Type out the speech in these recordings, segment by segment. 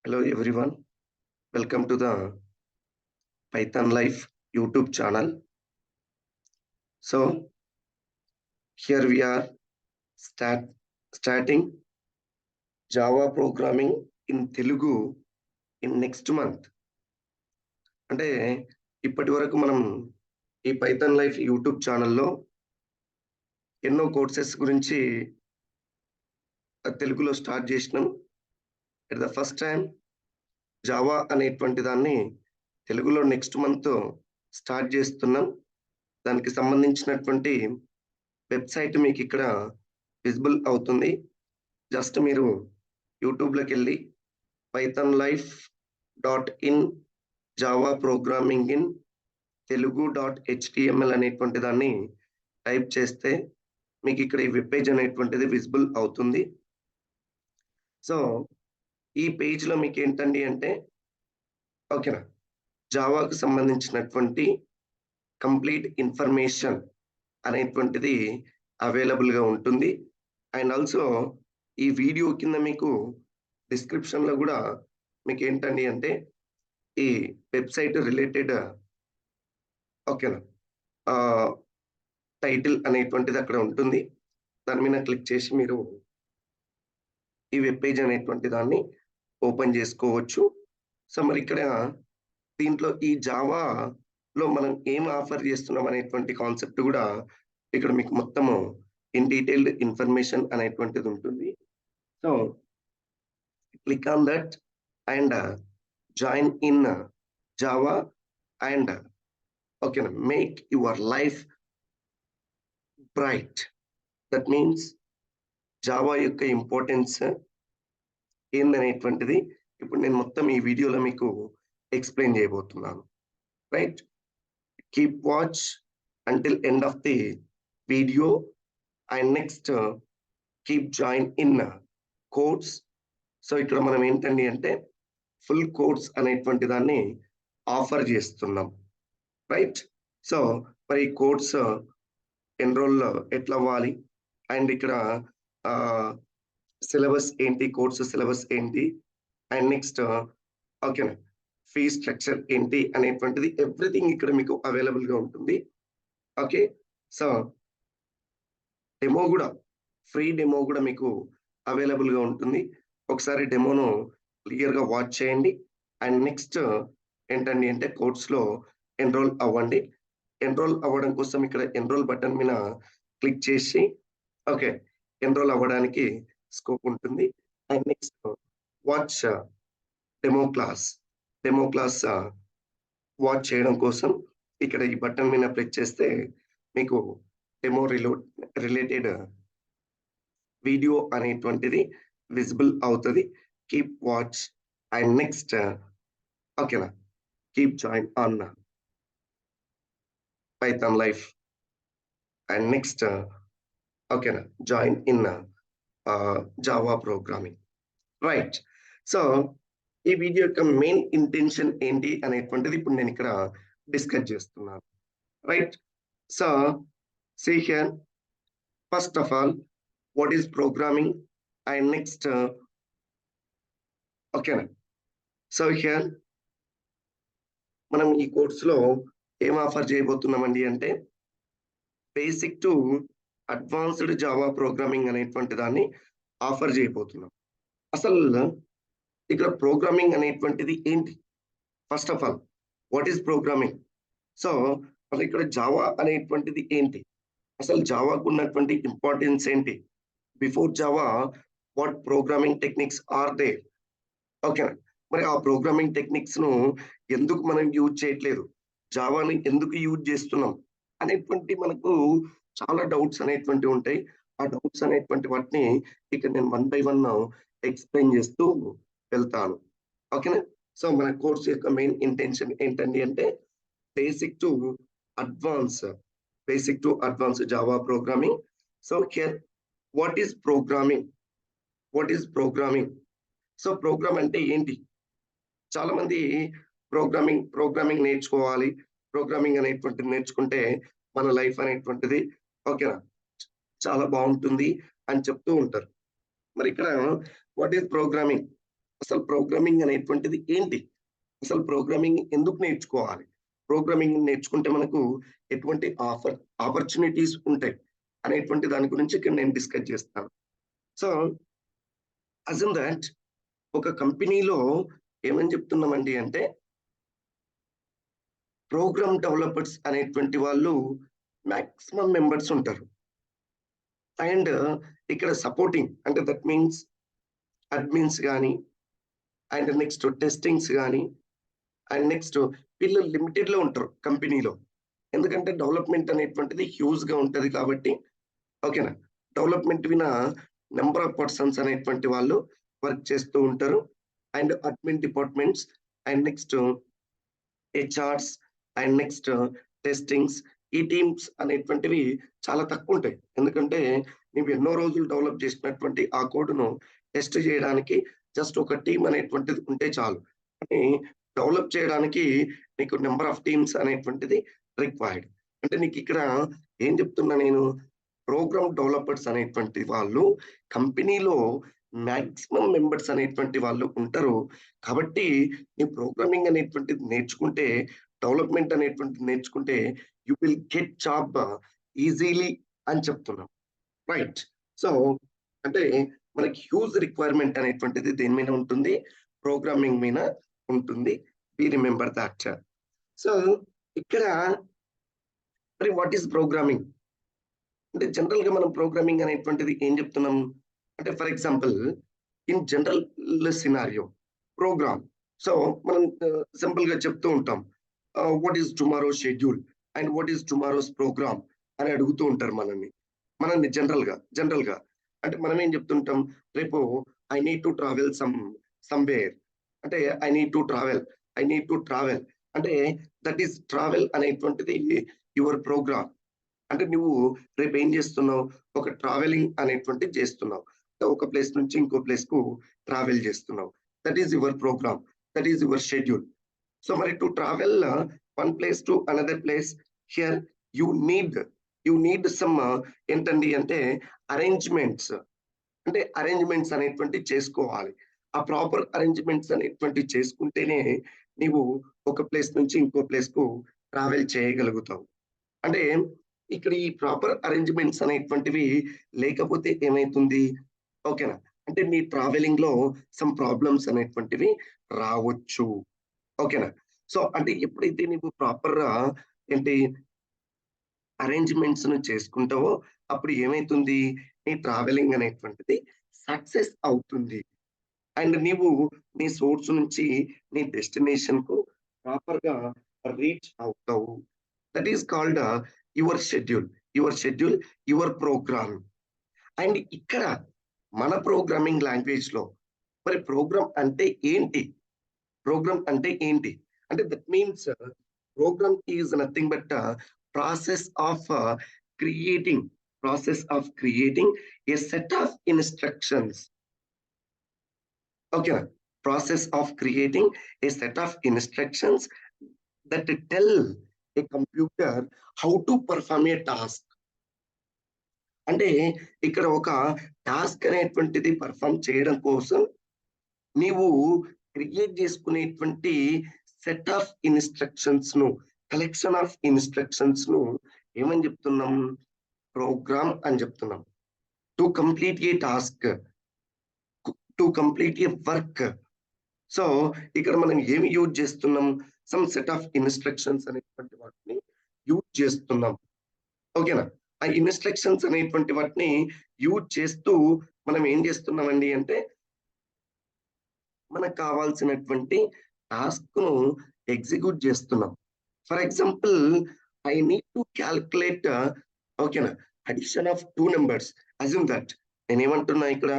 Hello everyone, welcome to the Python Life YouTube channel. So here we are starting Java programming in Telugu in next month. అంటే ఇప్పటి వరకు మనం ఈ Python life YouTube ఛానల్లో ఎన్నో courses గురించి తెలుగులో స్టార్ట్ చేసినాం. At the first time Java అనేటువంటి దాన్ని తెలుగులో నెక్స్ట్ మంత్ స్టార్ట్ చేస్తున్నాం. దానికి సంబంధించినటువంటి వెబ్సైట్ మీకు ఇక్కడ విజిబుల్ అవుతుంది. జస్ట్ మీరు యూట్యూబ్లోకి వెళ్ళి pythonlife.in Java programming in telugu.html అనేటువంటి దాన్ని టైప్ చేస్తే మీకు ఇక్కడ ఈ వెబ్ పేజ్ అనేటువంటిది విజిబుల్ అవుతుంది. సో ఈ పేజ్లో మీకు ఏంటండి అంటే ఓకేనా, జావాకు సంబంధించినటువంటి కంప్లీట్ ఇన్ఫర్మేషన్ అనేటువంటిది అవైలబుల్గా ఉంటుంది. అండ్ ఆల్సో ఈ వీడియో కింద మీకు డిస్క్రిప్షన్లో కూడా మీకు ఏంటండి అంటే ఈ వెబ్సైట్ రిలేటెడ్ ఓకేనా టైటిల్ అనేటువంటిది అక్కడ ఉంటుంది. దాని మీద క్లిక్ చేసి మీరు ఈ వెబ్ పేజ్ అనేటువంటి దాన్ని ఓపెన్ చేసుకోవచ్చు. సో మరి ఇక్కడ దీంట్లో ఈ జావాలో మనం ఏం ఆఫర్ చేస్తున్నాం అనేటువంటి కాన్సెప్ట్ కూడా ఇక్కడ మీకు మొత్తము ఇన్ డీటెయిల్డ్ ఇన్ఫర్మేషన్ అనేటువంటిది ఉంటుంది. So click on that and join in Java and ఓకేనా make your life bright. That means Java యొక్క ఇంపార్టెన్స్ ఏందనేటువంటిది ఇప్పుడు నేను మొత్తం ఈ వీడియోలో మీకు ఎక్స్ప్లెయిన్ చేయబోతున్నాను. Right, keep watch until end of the video and next keep join in course. So ఇక్కడ మనం ఏంటండి అంటే ఫుల్ కోర్స్ అనేటువంటి దాన్ని ఆఫర్ చేస్తున్నాం. రైట్, సో మరి కోర్స్ ఎన్రోల్ ఎట్లా అవ్వాలి అండ్ ఇక్కడ సిలబస్ ఏంటి, కోర్సు సిలబస్ ఏంటి అండ్ నెక్స్ట్ ఓకేనా ఫీ స్ట్రక్చర్ ఏంటి అనేటువంటిది ఎవ్రీథింగ్ ఇక్కడ మీకు అవైలబుల్గా ఉంటుంది. ఓకే, సో డెమో కూడా ఫ్రీ డెమో కూడా మీకు అవైలబుల్గా ఉంటుంది. ఒకసారి డెమోను క్లియర్గా వాచ్ చేయండి అండ్ నెక్స్ట్ ఏంటండి అంటే కోర్స్లో ఎన్రోల్ అవ్వండి. ఎన్రోల్ అవ్వడం కోసం ఇక్కడ ఎన్రోల్ బటన్ మీద క్లిక్ చేసి ఓకే ఎన్రోల్ అవ్వడానికి స్కోప్ ఉంటుంది. And next watch demo class watch చేయడం కోసం ఇక్కడ ఈ బటన్ మీద ప్రెస్ చేస్తే మీకు డెమో రిలేటెడ్ వీడియో అనేటువంటిది విజిబుల్ అవుతుంది. కీప్ వాచ్ అండ్ నెక్స్ట్ ఓకేనా keep join on Python life and next ఓకేనా join in Java programming. Right, so ఈ వీడియో యొక్క మెయిన్ ఇంటెన్షన్ ఏంటి అనేటువంటిది ఇప్పుడు నేను ఇక్కడ డిస్కస్ చేస్తున్నాను. Right, so see here first of all what is programming and next ఓకేనా. సో హియర్ మనం ఈ కోర్సులో ఏం ఆఫర్ చేయబోతున్నామండి అంటే basic to advanced Java programming అనేటువంటి దాన్ని ఆఫర్ చేయబోతున్నాం. అసలు ఇక్కడ ప్రోగ్రామింగ్ అనేటువంటిది ఏంటి, first of all what is programming. So మరి ఇక్కడ జావా అనేటువంటిది ఏంటి, అసలు జావాకు ఉన్నటువంటి ఇంపార్టెన్స్ ఏంటి, before Java what programming techniques are there. ఓకేనా, మరి ఆ ప్రోగ్రామింగ్ టెక్నిక్స్ ను ఎందుకు మనం యూజ్ చేయట్లేదు, జావాని ఎందుకు యూజ్ చేస్తున్నాం అనేటువంటి మనకు చాలా డౌట్స్ అనేటువంటి ఉంటాయి. ఆ డౌట్స్ అనేటువంటి వాటిని ఇక్కడ నేను 1 by 1 ఎక్స్ప్లెయిన్ చేస్తూ వెళ్తాను. ఓకేనా, సో మన కోర్స్ యొక్క మెయిన్ ఇంటెన్షన్ ఏంటండి అంటే basic to advance Java programming. So here what is programming. So program అంటే ఏంటి, చాలా మంది ప్రోగ్రామింగ్ నేర్చుకోవాలి, ప్రోగ్రామింగ్ అనేటువంటిది నేర్చుకుంటే మన లైఫ్ అనేటువంటిది ఓకేనా చాలా బాగుంటుంది అని చెప్తూ ఉంటారు. మరి ఇక్కడ వాట్ ఈస్ ప్రోగ్రామింగ్, అసలు ప్రోగ్రామింగ్ అనేటువంటిది ఏంటి? అసలు ప్రోగ్రామింగ్ ఎందుకు నేర్చుకోవాలి? ప్రోగ్రామింగ్ నేర్చుకుంటే మనకు ఎటువంటి ఆపర్చునిటీస్ ఉంటాయి అనేటువంటి దాని గురించి ఇక్కడ నేను డిస్కస్ చేస్తాను. సో, అస్యూమ్ థట్ ఒక కంపెనీలో ఏమని చెప్తున్నామండి అంటే, ప్రోగ్రామ్ డెవలపర్స్ అనేటువంటి వాళ్ళు మాక్సిమం మెంబర్స్ ఉంటారు. అండ్ ఇక్కడ సపోర్టింగ్ అంటే దట్ మీన్స్ అడ్మిన్స్ గాని, అండ్ నెక్స్ట్ టెస్టింగ్స్ గాని, అండ్ నెక్స్ట్ వీళ్ళు లిమిటెడ్ లో ఉంటారు కంపెనీలో. ఎందుకంటే డెవలప్మెంట్ అనేటువంటిది హ్యూజ్ గా ఉంటది కాబట్టి, ఓకేనా? డెవలప్మెంట్ విన నెంబర్ ఆఫ్ పర్సన్స్ అనేటువంటి వాళ్ళు వర్క్ చేస్తూ ఉంటారు. And admin departments, and next HRs, and next testings, ఈ టీమ్స్ అనేటువంటివి చాలా తక్కువ ఉంటాయి. ఎందుకంటే నువ్వు ఎన్నో రోజులు డెవలప్ చేసినటువంటి ఆ కోడ్‌ను టెస్ట్ చేయడానికి జస్ట్ ఒక టీమ్ అనేటువంటిది ఉంటే చాలు. కానీ డెవలప్ చేయడానికి నీకు నంబర్ ఆఫ్ టీమ్స్ అనేటువంటిది రిక్వైర్డ్. అంటే నీకిక్కడ ఏం చెప్తున్నా నేను, ప్రోగ్రామ్ డెవలపర్స్ అనేటువంటి వాళ్ళు కంపెనీలో మాక్సిమం మెంబర్స్ అనేటువంటి వాళ్ళు ఉంటారు. కాబట్టి ఈ ప్రోగ్రామింగ్ అనేటువంటిది నేర్చుకుంటే, డెవలప్‌మెంట్ అనేటువంటిది నేర్చుకుంటే you will get job easily అని చెప్తున్నాం. రైట్. సో, అంటే మనకి హ్యూజ్ రిక్వైర్మెంట్ అనేటువంటిది దేని మీద ఉంటుంది? ప్రోగ్రామింగ్ మీద ఉంటుంది. We remember that. సో, ఇక్కడ మరి వాట్ ఈస్ ప్రోగ్రామింగ్? అంటే జనరల్‌గా మనం ప్రోగ్రామింగ్ అనేటువంటిది ఏం చెప్తున్నాం? అంటే for example in general scenario program. So, మనం సింపుల్‌గా చెప్తూ ఉంటాం. What is tomorrow's schedule and what is tomorrow's program అని అడుగుతూ ఉంటారు మనల్ని జనరల్‌గా. అంటే మనం ఏం చెప్తుంటాం? రేపు I need to travel somewhere. అంటే ఐ నీడ్ టు ట్రావెల్ అంటే దట్ ఈస్ ట్రావెల్ అనేటువంటిది యువర్ ప్రోగ్రామ్. అంటే నువ్వు రేపు ఏం చేస్తున్నావు? ఒక ట్రావెలింగ్ అనేటువంటిది చేస్తున్నావు. ఒక ప్లేస్ నుంచి ఇంకో ప్లేస్‌కు ట్రావెల్ చేస్తున్నావు. That is your program. That is your schedule. So మరి to travel one place to another place here you need you need some ఏంటండి అంటే అరేంజ్‌మెంట్స్. అంటే అరేంజ్‌మెంట్స్ అనేటువంటివి చేసుకోవాలి. ఆ ప్రాపర్ అరేంజ్‌మెంట్స్ అనేటువంటివి చేసుకుంటేనే నీవు ఒక ప్లేస్ నుంచి ఇంకో ప్లేస్‌కు ట్రావెల్ చేయగలుగుతావు. అంటే ఇక్కడ ఈ ప్రాపర్ అరేంజ్‌మెంట్స్ అనేటువంటివి లేకపోతే ఏమైతుంది? ఓకేనా? అంటే నీ ట్రావెలింగ్‌లో సమ్ ప్రాబ్లమ్స్ అనేటువంటివి రావచ్చు. ఓకేనా? సో, అంటే ఎప్పుడైతే నీవు ప్రాపర్‌గా ఏంటి అరేంజ్‌మెంట్స్‌ని చేసుకుంటావో అప్పుడు ఏమైతుంది? నీ ట్రావెలింగ్ అనేటువంటిది సక్సెస్ అవుతుంది. అండ్ నీవు నీ సోర్స్ నుంచి నీ డెస్టినేషన్‌కు ప్రాపర్‌గా రీచ్ అవుతావు. That is called your schedule. Your program. And ఇక్కడ మన ప్రోగ్రామింగ్ లాంగ్వేజ్‌లో మరి ప్రోగ్రామ్ అంటే ఏంటి? ప్రోగ్రామ్ అంటే ఏంటి? అంటే that means program is nothing but process of creating creating a set of instructions. ఓకేనా? Process of creating a set of instructions that tell a computer how to perform a task. అంటే ఇక్కడ ఒక task అనేటువంటిది perform చేయడం కోసం నీవు create చేసుకునేటువంటి set of ఇన్‌స్ట్రక్షన్స్‌ను, collection of ఇన్‌స్ట్రక్షన్స్‌ను ఏమని చెప్తున్నాం? ప్రోగ్రామ్ అని చెప్తున్నాం. To complete A task, to complete A work. So, ఇక్కడ మనం ఏమి యూజ్ చేస్తున్నాం? సమ్ సెట్ ఆఫ్ ఇన్‌స్ట్రక్షన్స్ అనేటువంటి వాటిని యూజ్ చేస్తున్నాం. ఓకేనా? ఆ ఇన్‌స్ట్రక్షన్స్ అనేటువంటి వాటిని యూజ్ చేస్తూ మనం ఏం చేస్తున్నామండి అంటే మనకు కావాల్సినటువంటి టాస్క్‌ను ఎగ్జిక్యూట్ చేస్తున్నాం. For example I need to calculate ఓకేనా? Addition of 2 numbers. Assume that నేనేమంటున్నా ఇక్కడ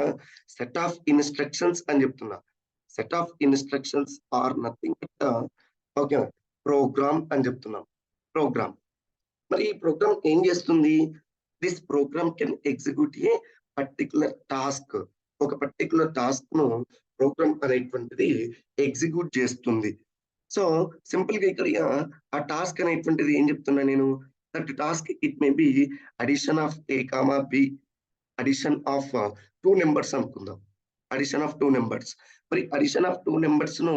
సెట్ ఆఫ్ ఇన్‌స్ట్రక్షన్స్ అని చెప్తున్నా. Set of instructions are nothing but ఓకేనా? ప్రోగ్రామ్ అని చెప్తున్నాం. ప్రోగ్రామ్. మరి ఈ ప్రోగ్రామ్ ఏం చేస్తుంది? This program can execute a particular task. ఒక పర్టిక్యులర్ టాస్క్‌ను ప్రోగ్రామ్ అనేటువంటిది ఎగ్జిక్యూట్ చేస్తుంది. సో, సింపుల్‌గా ఇక్కడ ఆ టాస్క్ అనేటువంటిది ఏం చెప్తున్నా నేను? That task it may B addition of A comma B. Addition of 2 numbers అనుకుందాం. Addition of 2 numbers. మరి అడిషన్ ఆఫ్ 2 నంబర్స్‌ను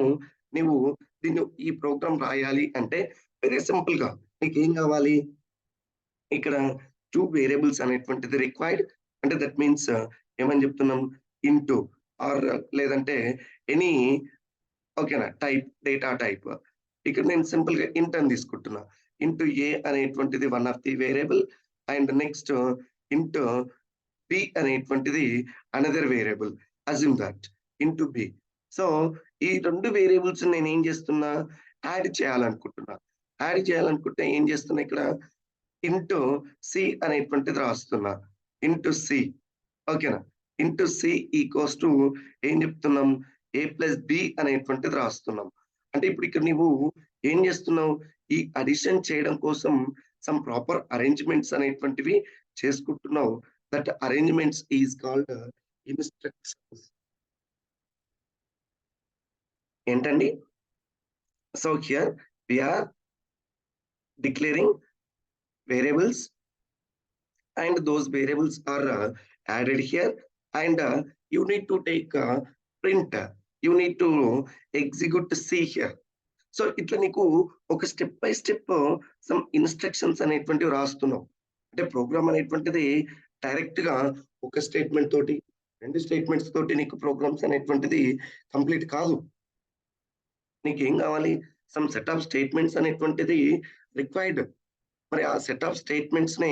నీవు దీన్ని ఈ ప్రోగ్రామ్ రాయాలి అంటే వెరీ సింపుల్‌గా నీకేం కావాలి? ఇక్కడ 2 వేరియబుల్స్ అనేటువంటిది రిక్వైర్డ్. అంటే దట్ మీన్స్ ఏమని చెప్తున్నాం? ఇంటూ ఆర్ లేదంటే ఎనీ ఓకేనా? Data type. ఇక్కడ నేను సింపుల్‌గా ఇంట్ అని తీసుకుంటున్నా. ఇంటూ ఏ అనేటువంటిది one of the variable and next int B అనేటువంటిది another variable. Assume that int B. So, ఈ 2 వేరియబుల్స్ నేనేం చేస్తున్నా? యాడ్ చేయాలనుకుంటున్నా. యాడ్ చేయాలనుకుంటే ఏం చేస్తున్నా ఇక్కడ? ఇంటూ సి అనేటువంటిది రాస్తున్నా. Int C. ఓకేనా? ఇంటూ సి ఈక్వల్స్ టు ఏం చెప్తున్నాం? ఏ ప్లస్ బి అనేటువంటిది రాస్తున్నాం. అంటే ఇప్పుడు ఇక్కడ నీవు ఏం చేస్తున్నావు? ఈ అడిషన్ చేయడం కోసం సమ్ ప్రాపర్ అరేంజ్‌మెంట్స్ అనేటువంటివి చేసుకుంటున్నావు. That arrangements is called instructions. ఏంటండి? So, here we are declaring variables and those variables are added here and you need to take print, you need to execute C here. So ఇట్లా నీకు ఒక step by step some instructions అనేటువంటివి రాస్తున్నావు. అంటే programme అనేటువంటిది direct గా ఒక statement తోటి 2 statements తోటి నీకు ప్రోగ్రామ్స్ అనేటువంటిది కంప్లీట్ కాదు. నీకేం కావాలి? సమ్ సెట్ ఆఫ్ స్టేట్మెంట్స్ అనేటువంటిది రిక్వైర్డ్. మరి ఆ సెట్ ఆఫ్ స్టేట్మెంట్స్ నే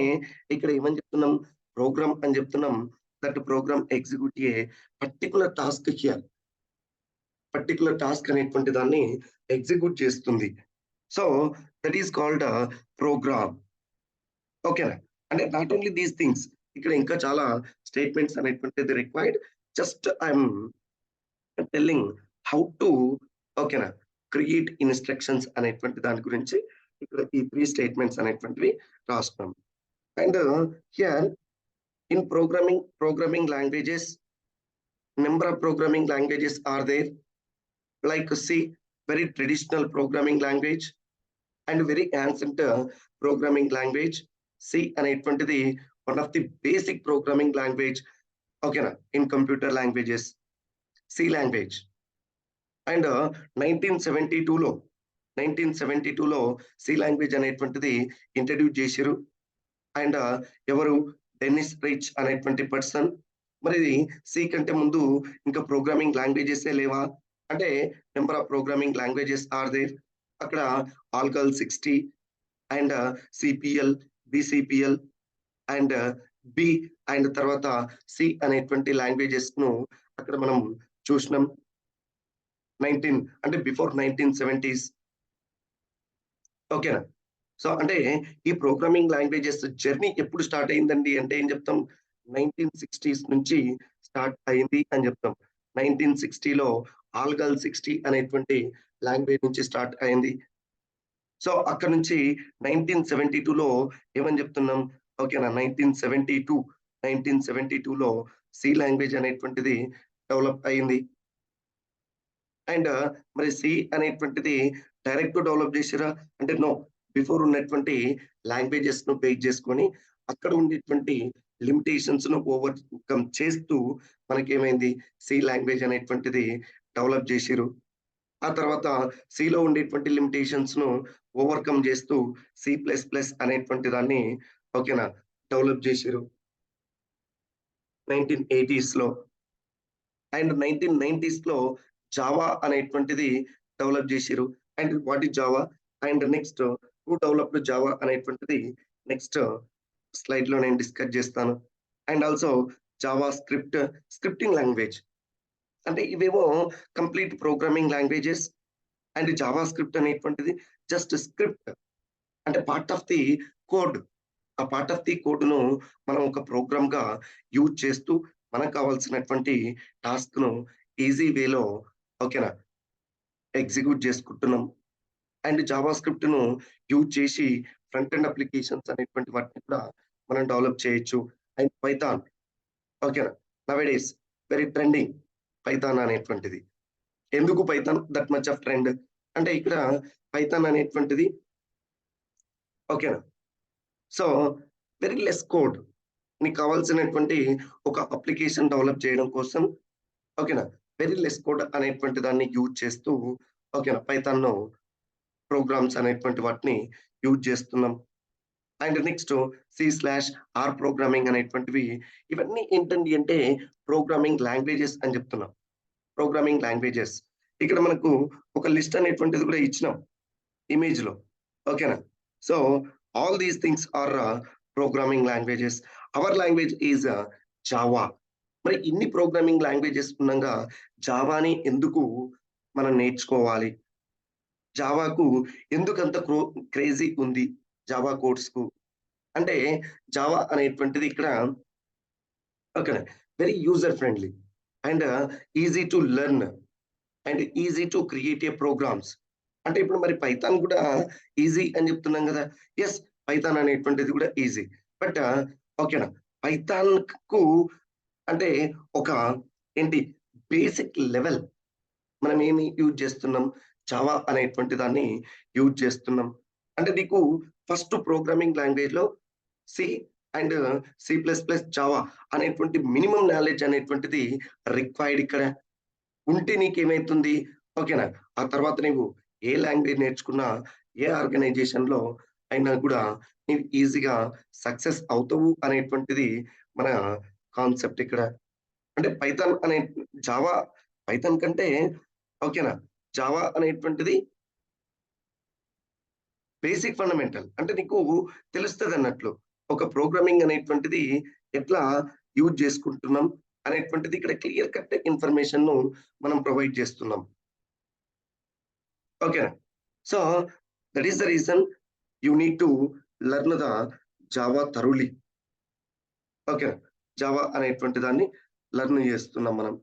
ఇక్కడ ఏమని చెప్తున్నాం? ప్రోగ్రామ్ అని చెప్తున్నాం. That program execute a particular task here. Particular task అనేటువంటి దాన్ని ఎగ్జిక్యూట్ చేస్తుంది. So that is called program. ఓకేనా? అంటే నాట్ ఓన్లీ దీస్ థింగ్స్, ఇక్కడ ఇంకా చాలా స్టేట్మెంట్స్ అనేటువంటిది required. Just I'm telling how to ఓకేనా క్రియేట్ ఇన్స్ట్రక్షన్స్ అనేటువంటి దాని గురించి ఇక్కడ ఈ 3 స్టేట్మెంట్స్ అనేటువంటివి రాస్తున్నాం. And here in programming languages, number of programming languages are there, like C, very traditional programming language and very ancient programming language. C అనేటువంటిది one of the basic programming language ఓకేనా in computer languages, C language. And 1972లో C language అనేటువంటిది introduce చేశారు. And ఎవరు? Dennis Ritchie అనేటువంటి person. మరి C కంటే ముందు ఇంకా ప్రోగ్రామింగ్ లాంగ్వేజెస్ లేవా అంటే number of programming languages are there. అక్కడ ALGOL 60 and CPL, BCPL and B and తర్వాత సి అనేటువంటి లాంగ్వేజెస్ ను అక్కడ మనం చూసినాం. 19 అంటే బిఫోర్ 1970s. ఓకేనా? సో అంటే ఈ ప్రోగ్రామింగ్ లాంగ్వేజెస్ జర్నీ ఎప్పుడు స్టార్ట్ అయిందండి అంటే ఏం చెప్తాం? 1960s నుంచి స్టార్ట్ అయింది అని చెప్తాం. 1960లో ఆల్గల్ 60 అనేటువంటి లాంగ్వేజ్ నుంచి స్టార్ట్ అయింది. సో అక్కడ నుంచి 1972లో ఏమని చెప్తున్నాం? ఓకేనా? 1972లో సి లాంగ్వేజ్ అనేటువంటిది డెవలప్ అయింది. అండ్ మరి సి అనేటువంటిది డైరెక్ట్ డెవలప్ చేసిరా అంటే నో. బిఫోర్ ఉన్నటువంటి లాంగ్వేజెస్ ను బేస్ చేసుకొని అక్కడ ఉండేటువంటి లిమిటేషన్స్ ను ఓవర్కమ్ చేస్తూ మనకేమైంది? సి లాంగ్వేజ్ అనేటువంటిది డెవలప్ చేసిరు. ఆ తర్వాత సిలో ఉండేటువంటి లిమిటేషన్స్ ను ఓవర్కమ్ చేస్తూ C++ అనేటువంటి దాన్ని ఓకేనా డెవలప్ చేసిరు 1980s లో. అండ్ 1990s లో జావా అనేటువంటిది డెవలప్ చేసిరు. And what is Java? And next who developed Java అనేటువంటిది నెక్స్ట్ స్లైడ్ లో నేను డిస్కస్ చేస్తాను. And also Java scripting language. అంటే ఇవేమో complete programming languages. And Java script అనేటువంటిది జస్ట్ స్క్రిప్ట్ అంటే పార్ట్ ఆఫ్ ది కోడ్. ఆ పార్ట్ ఆఫ్ ది కోడ్ ను మనం ఒక ప్రోగ్రామ్ గా యూజ్ చేస్తూ మనకు కావాల్సినటువంటి టాస్క్ ను ఈజీ వేలో ఓకేనా ఎగ్జిక్యూట్ చేసుకుంటున్నాం. అండ్ జావా స్క్రిప్ట్ ను యూజ్ చేసి ఫ్రంట్ ఎండ్ అప్లికేషన్స్ అనేటువంటి వాటిని కూడా మనం డెవలప్ చేయొచ్చు. అండ్ పైథాన్ ఓకేనా నవేడేస్ వెరీ ట్రెండింగ్ పైథాన్ అనేటువంటిది. ఎందుకు Python that much of trend అంటే ఇక్కడ పైథాన్ అనేటువంటిది ఓకేనా సో వెరీ లెస్ కోడ్. నీకు కావాల్సినటువంటి ఒక అప్లికేషన్ డెవలప్ చేయడం కోసం ఓకేనా వెరీ లెస్ కోడ్ అనేటువంటి దాన్ని యూజ్ చేస్తూ ఓకేనా పైథాన్ ప్రోగ్రామ్స్ అనేటువంటి వాటిని యూజ్ చేస్తున్నాం. అండ్ నెక్స్ట్ C/R ప్రోగ్రామింగ్ అనేటువంటివి ఇవన్నీ ఏంటండి అంటే ప్రోగ్రామింగ్ లాంగ్వేజెస్ అని చెప్తున్నాం. Programming languages. ఇక్కడ మనకు ఒక లిస్ట్ అనేటువంటిది కూడా ఇచ్చినాం ఇమేజ్‌లో. ఓకేనా? So all these things are programming languages. Our language is Java. మరి ఇన్ని ప్రోగ్రామింగ్ లాంగ్వేజెస్ ఉండంగా జావాని ఎందుకు మనం నేర్చుకోవాలి? జావాకు ఎందుకంత క్రేజీ ఉంది జావా కోడ్స్‌కు? అంటే జావా అనేటువంటిది ఇక్కడ ఓకేనా very user friendly and easy to learn and easy to create a programs. అంటే ఇప్పుడు మరి పైథాన్ కూడా ఈజీ అని చెప్తున్నాం కదా! యెస్, పైథాన్ అనేటువంటిది కూడా ఈజీ. బట్ ఓకేనా పైథాన్‌కు అంటే ఒక ఏంటి బేసిక్ లెవెల్ మనం ఏమి యూజ్ చేస్తున్నాం? జావా అనేటువంటి దాన్ని యూజ్ చేస్తున్నాం. అంటే నీకు ఫస్ట్ ప్రోగ్రామింగ్ లాంగ్వేజ్‌లో సి అండ్ C++ జావా అనేటువంటి మినిమమ్ నాలెడ్జ్ అనేటువంటిది రిక్వైర్డ్ ఇక్కడ. ఉంటే నీకేమైతుంది? ఓకేనా? ఆ తర్వాత నీవు ఏ లాంగ్వేజ్ నేర్చుకున్నా, ఏ ఆర్గనైజేషన్‌లో అయినా కూడా నీవు ఈజీగా సక్సెస్ అవుతావు అనేటువంటిది మన కాన్సెప్ట్ ఇక్కడ. అంటే పైథాన్ అనే జావా పైథాన్ కంటే ఓకేనా? జావా అనేటువంటిది బేసిక్ ఫండమెంటల్. అంటే నీకు తెలుస్తదన్నట్లు. ఒక ప్రోగ్రామింగ్ అనేటువంటిది ఎట్లా యూజ్ చేసుకుంటున్నాం అనేటువంటిది ఇక్కడ క్లియర్ కట్ ఇన్ఫర్మేషన్‌ను మనం ప్రొవైడ్ చేస్తున్నాం. ఓకేనా? So that is the reason you need to learn the Java thoroughly. ఓకేనా? జావా అనేటువంటి దాన్ని లెర్న్ చేస్తున్నాం మనం.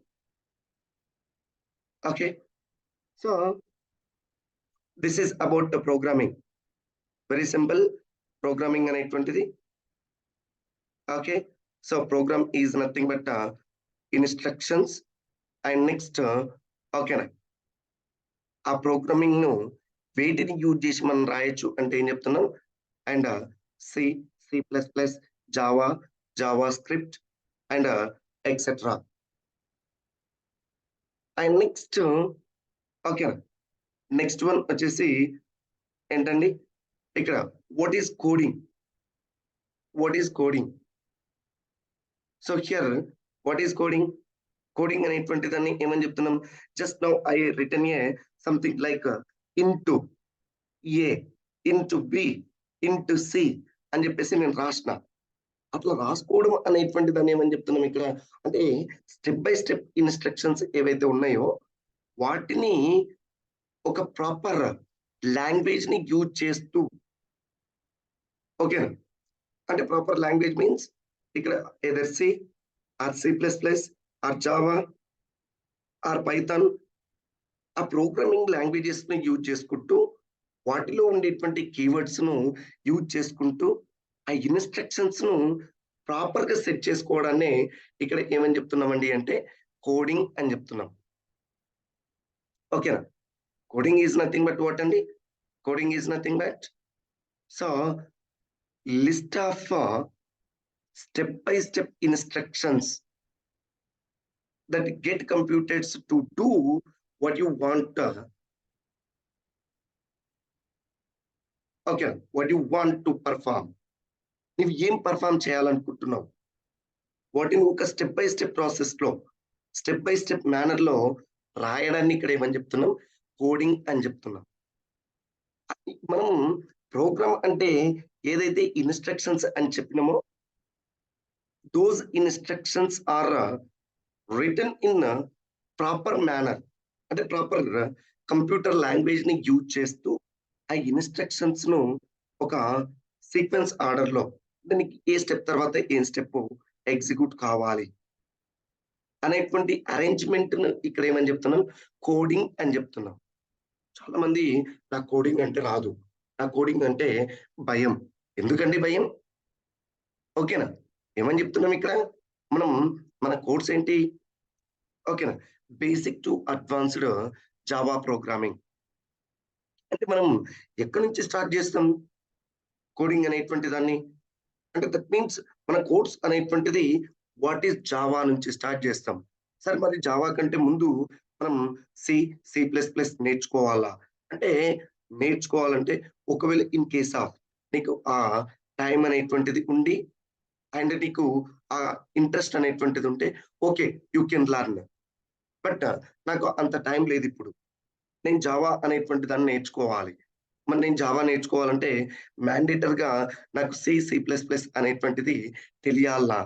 Okay. So this is about the programming. Very simple programming అనేటువంటిది. Okay. So program is nothing but instructions and next ఓకేనా? ఆ ప్రోగ్రామింగ్‌ను వేటిని use చేసి మనం రాయొచ్చు అంటే ఏం చెప్తున్నాం? And C, C++, Java, JavaScript and etcetera. And next ఓకేనా? నెక్స్ట్ వన్ వచ్చేసి ఏంటండి? ఇక్కడ what is coding? What is coding? So here what is coding? Coding అనేటువంటి దాన్ని ఏమని చెప్తున్నాం? Just now I written a something like int A, int B, int C అని చెప్పేసి నేను రాసిన. అట్లా రాసుకోవడం అనేటువంటి దాన్ని ఏమని చెప్తున్నాం ఇక్కడ? అంటే స్టెప్ బై స్టెప్ ఇన్‌స్ట్రక్షన్స్ ఏవైతే ఉన్నాయో వాటిని ఒక ప్రాపర్ లాంగ్వేజ్‌ని యూజ్ చేస్తూ ఓకేనా? అంటే ప్రాపర్ లాంగ్వేజ్ మీన్స్ ఇక్కడ either C or C++ or Java or Python ఆ ప్రోగ్రామింగ్ లాంగ్వేజెస్‌ని యూజ్ చేసుకుంటూ వాటిలో ఉండేటువంటి కీవర్డ్స్‌ను యూజ్ చేసుకుంటూ ఆ ఇన్‌స్ట్రక్షన్స్‌ను ప్రాపర్‌గా సెట్ చేసుకోవడాన్నే ఇక్కడ ఏమని చెప్తున్నామండి అంటే కోడింగ్ అని చెప్తున్నాం. ఓకేనా? Coding is nothing but what అండి? Coding is nothing but so list of step by step instructions that get computed to do what you want okay what you want to perform. నువ్వు ఏం perform చేయాలనుకుంటున్నావు వాటిని ఒక step by step process లో step by step manner లో రాయడాన్ని ఇక్కడ ఏమని చెప్తున్నాం? కోడింగ్ అని చెప్తున్నాం. మనం ప్రోగ్రామ్ అంటే ఏదైతే ఇన్‌స్ట్రక్షన్స్ అని చెప్పినామో those instructions are written in proper manner. అంటే ప్రాపర్ కంప్యూటర్ లాంగ్వేజ్ ని యూజ్ చేస్తూ ఆ ఇన్‌స్ట్రక్షన్స్ ను ఒక సీక్వెన్స్ ఆర్డర్ లో దానికి ఏ స్టెప్ తర్వాత ఏం స్టెప్ ఎగ్జిక్యూట్ కావాలి అనేటువంటి అరేంజ్‌మెంట్ ను ఇక్కడ ఏమని చెప్తున్నాం? కోడింగ్ అని చెప్తున్నాం. చాలా మంది నాకు కోడింగ్ అంటే రాదు. నాకు కోడింగ్ అంటే భయం. ఎందుకండి భయం? ఓకేనా? ఏమని చెప్తున్నాం ఇక్కడ? మనం మన కోర్స్ ఏంటి? ఓకేనా? Basic to advanced Java programming. అంటే మనం ఎక్కడి నుంచి స్టార్ట్ చేస్తాం కోడింగ్ అనేటువంటి దాన్ని? అంటే దట్ మీన్స్ మన కోర్స్ అనేటువంటిది వాట్ ఈస్ జావా నుంచి స్టార్ట్ చేస్తాం. సార్ మరి జావా కంటే ముందు మనం సి, సి ప్లస్ ప్లస్ నేర్చుకోవాలా? అంటే నేర్చుకోవాలంటే ఒకవేళ ఇన్ కేస్ ఆఫ్ నీకు ఆ టైం అనేటువంటిది ఉండి అండ్ నీకు ఆ ఇంట్రెస్ట్ అనేటువంటిది ఉంటే okay. You can learn. But నాకు అంత టైం లేదిప్పుడు. నేను జావా అనేటువంటి దాన్ని నేర్చుకోవాలి. మరి నేను జావా నేర్చుకోవాలంటే మ్యాండేటరీగా నాకు సి, సి ప్లస్ ప్లస్ అనేటువంటిది తెలియాలా?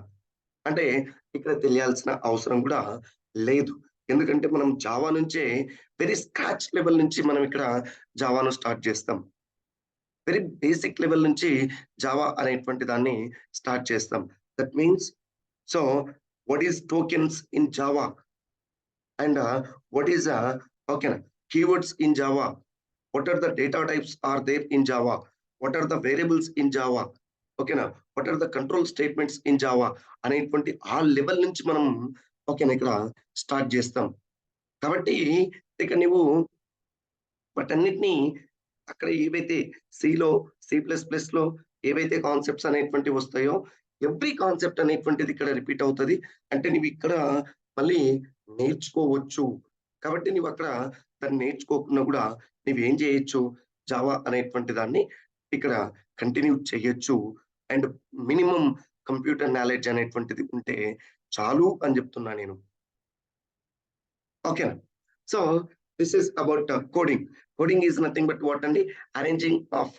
అంటే ఇక్కడ తెలియాల్సిన అవసరం కూడా లేదు. ఎందుకంటే మనం జావా నుంచే వెరీ స్క్రాచ్ లెవెల్ నుంచి మనం ఇక్కడ జావాను స్టార్ట్ చేస్తాం. వెరీ బేసిక్ లెవెల్ నుంచి జావా అనేటువంటి దాన్ని స్టార్ట్ చేస్తాం. That means so what is tokens in Java and what is ఓకేనా keywords in Java, what are the data types are there in Java, what are the variables in Java, ఓకేనా, what are the control statements in Java అనేటువంటి ఆ level నుంచి మనం ఓకేనా ఇక్కడ start చేస్తాం. కాబట్టి ఇక నువ్వు వాటన్నిటిని అక్కడ ఏవైతే సిలో, సి ప్లస్ ప్లస్‌లో ఏవైతే కాన్సెప్ట్స్ అనేటువంటివి వస్తాయో ఎవ్రీ కాన్సెప్ట్ అనేటువంటిది ఇక్కడ రిపీట్ అవుతది. అంటే నువ్వు ఇక్కడ మళ్ళీ నేర్చుకోవచ్చు. కాబట్టి నువ్వక్కడ దాన్ని నేర్చుకోకుండా కూడా నువ్వేం చేయొచ్చు, జావా అనేటువంటి దాన్ని ఇక్కడ కంటిన్యూ చేయొచ్చు. అండ్ మినిమమ్ కంప్యూటర్ నాలెడ్జ్ అనేటువంటిది ఉంటే చాలు అని చెప్తున్నా నేను. ఓకేనా? So this is about coding. Coding is nothing but what అండి? Arranging of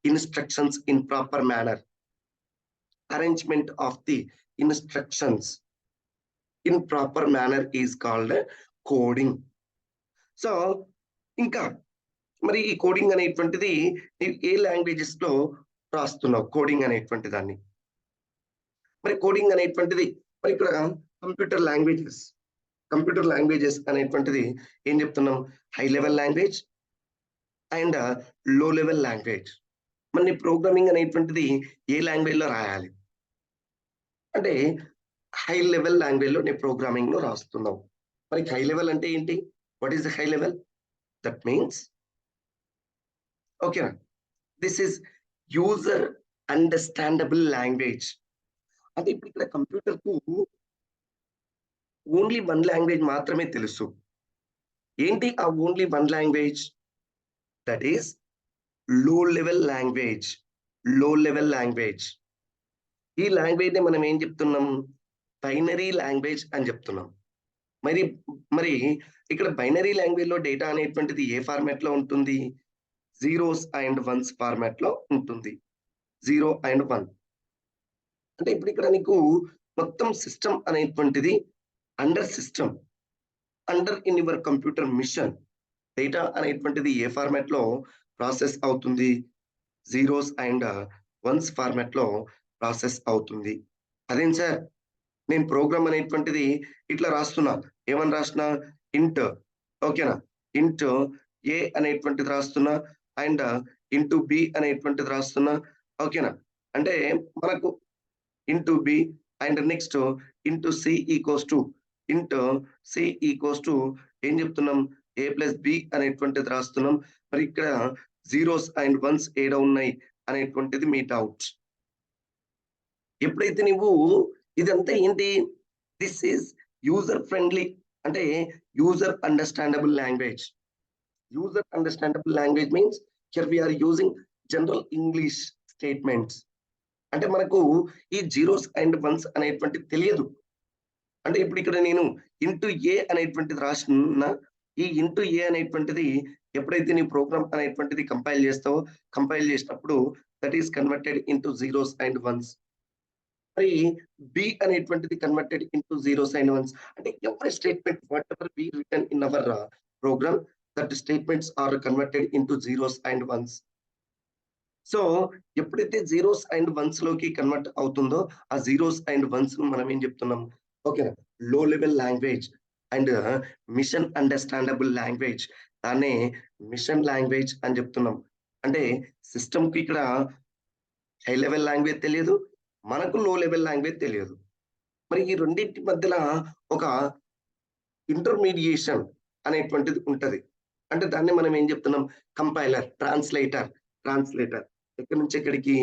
instructions in proper manner. Arrangement of the instructions in proper manner is called coding. So ఇంకా మరి ఈ కోడింగ్ అనేటువంటిది నీవు ఏ లాంగ్వేజెస్‌లో రాస్తున్నావు కోడింగ్ అనేటువంటి దాన్ని? మరి కోడింగ్ అనేటువంటిది మరి ఇక్కడ కంప్యూటర్ లాంగ్వేజెస్, కంప్యూటర్ లాంగ్వేజెస్ అనేటువంటిది ఏం చెప్తున్నాం? High level language and low level language. మరి నీ ప్రోగ్రామింగ్ అనేటువంటిది ఏ లాంగ్వేజ్‌లో రాయాలి? అంటే హై లెవెల్ లాంగ్వేజ్‌లో నీ ప్రోగ్రామింగ్‌లో రాస్తున్నావు. మరి హై లెవెల్ అంటే ఏంటి? What is the high level? That means ఓకేనా, this is user understandable language. అంటే ఇప్పుడు ఇక్కడ కంప్యూటర్‌కు ఓన్లీ వన్ లాంగ్వేజ్ మాత్రమే తెలుసు. ఏంటి ఆ only one language? That is low level language. లో లెవెల్ లాంగ్వేజ్. ఈ లాంగ్వేజ్‌ని మనం ఏం చెప్తున్నాం? బైనరీ లాంగ్వేజ్ అని చెప్తున్నాం. మరి మరి ఇక్కడ బైనరీ లాంగ్వేజ్‌లో డేటా అనేటువంటిది ఏ ఫార్మాట్‌లో ఉంటుంది? జీరోస్ అండ్ వన్స్ ఫార్మాట్‌లో ఉంటుంది. 0 అండ్ 1. అంటే ఇప్పుడు ఇక్కడ నీకు మొత్తం సిస్టమ్ అనేటువంటిది under system, under in your computer machine data అనేటువంటిది ఏ ఫార్మాట్‌లో ప్రాసెస్ అవుతుంది? జీరోస్ అండ్ వన్స్ ఫార్మాట్‌లో ప్రాసెస్ అవుతుంది. అదేంటి సార్ నేను ప్రోగ్రామ్ అనేటువంటిది ఇట్లా రాస్తున్నా. ఏమని రాస్తున్నా? ఇంట్ ఓకేనా? ఇంట్ ఏ అనేటువంటిది రాస్తున్నా అండ్ ఇంటూ బి అనేటువంటిది రాస్తున్నా. ఓకేనా? అంటే మనకు int B and next int C equals to int C equals to ఏం చెప్తున్నాం? ఏ ప్లస్ బి అనేటువంటిది రాస్తున్నాం. మరి ఇక్కడ జీరోస్ అండ్ వన్స్ ఏడ ఉన్నాయి అనేటువంటిది మీ డౌట్. ఎప్పుడైతే నువ్వు ఇదంతా ఏంటి? దిస్ ఈస్ యూజర్ ఫ్రెండ్లీ అంటే user understandable language. User understandable language means here we are using general English statements. అంటే మనకు ఈ జీరోస్ అండ్ వన్స్ అనేటువంటిది తెలియదు. అంటే ఇప్పుడు ఇక్కడ నేను ఇంటూ ఏ అనేటువంటిది రాస్తున్నా. ఈ ఇంటూ ఏ అనేటువంటిది ఎప్పుడైతే నీ ప్రోగ్రామ్ అనేటువంటిది కంపైల్ చేస్తావో, కంపైల్ చేసినప్పుడు that is converted into zeros and ones. మరి బి అనేటువంటిది converted into zeros and ones. అంటే ఎవరి statement whatever we written in our program that statements are converted into zeros and ones. So ఎప్పుడైతే zeros and ones లోకి convert అవుతుందో ఆ zeros and once మనం ఏం చెప్తున్నాం? ఓకేనా, low level language and machine understandable language. దాన్నే మిషన్ లాంగ్వేజ్ అని చెప్తున్నాం. అంటే సిస్టమ్‌కి ఇక్కడ హై లెవెల్ లాంగ్వేజ్ తెలియదు. మనకు లో లెవెల్ లాంగ్వేజ్ తెలియదు. మరి ఈ రెండిటి మధ్యల ఒక ఇంటర్మీడియేషన్ అనేటువంటిది ఉంటది. అంటే దాన్ని మనం ఏం చెప్తున్నాం? Compiler, translator. ఎక్కడి నుంచి ఎక్కడికి?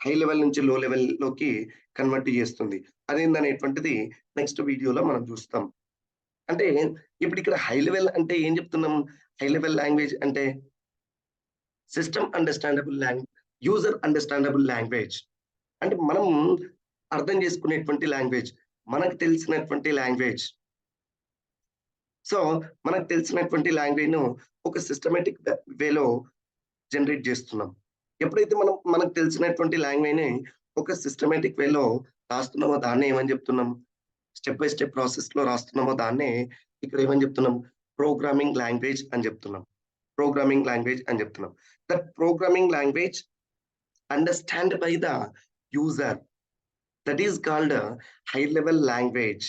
హై లెవెల్ నుంచి లో లెవెల్‌లోకి కన్వర్ట్ చేస్తుంది. అదేందనేటువంటిది నెక్స్ట్ వీడియోలో మనం చూస్తాం. అంటే ఇప్పుడు ఇక్కడ హై లెవెల్ అంటే ఏం చెప్తున్నాం? హై లెవెల్ లాంగ్వేజ్ అంటే system understandable user understandable language. అంటే మనం అర్థం చేసుకునేటువంటి లాంగ్వేజ్. మనకు తెలిసినటువంటి లాంగ్వేజ్. సో, మనకు తెలిసినటువంటి లాంగ్వేజ్‌ను ఒక సిస్టమాటిక్ వేలో జనరేట్ చేస్తున్నాం. ఎప్పుడైతే మనం మనకు తెలిసినటువంటి లాంగ్వేజ్‌ని ఒక సిస్టమాటిక్ వేలో రాస్తున్నామో దాన్నే ఏమని చెప్తున్నాం? స్టెప్ బై స్టెప్ ప్రాసెస్‌లో రాస్తున్నామో దాన్నే ఇక్కడ ఏమని చెప్తున్నాం? ప్రోగ్రామింగ్ లాంగ్వేజ్ అని చెప్తున్నాం. ప్రోగ్రామింగ్ లాంగ్వేజ్ అని చెప్తున్నాం. That programming language understand by the user. That is called high level language.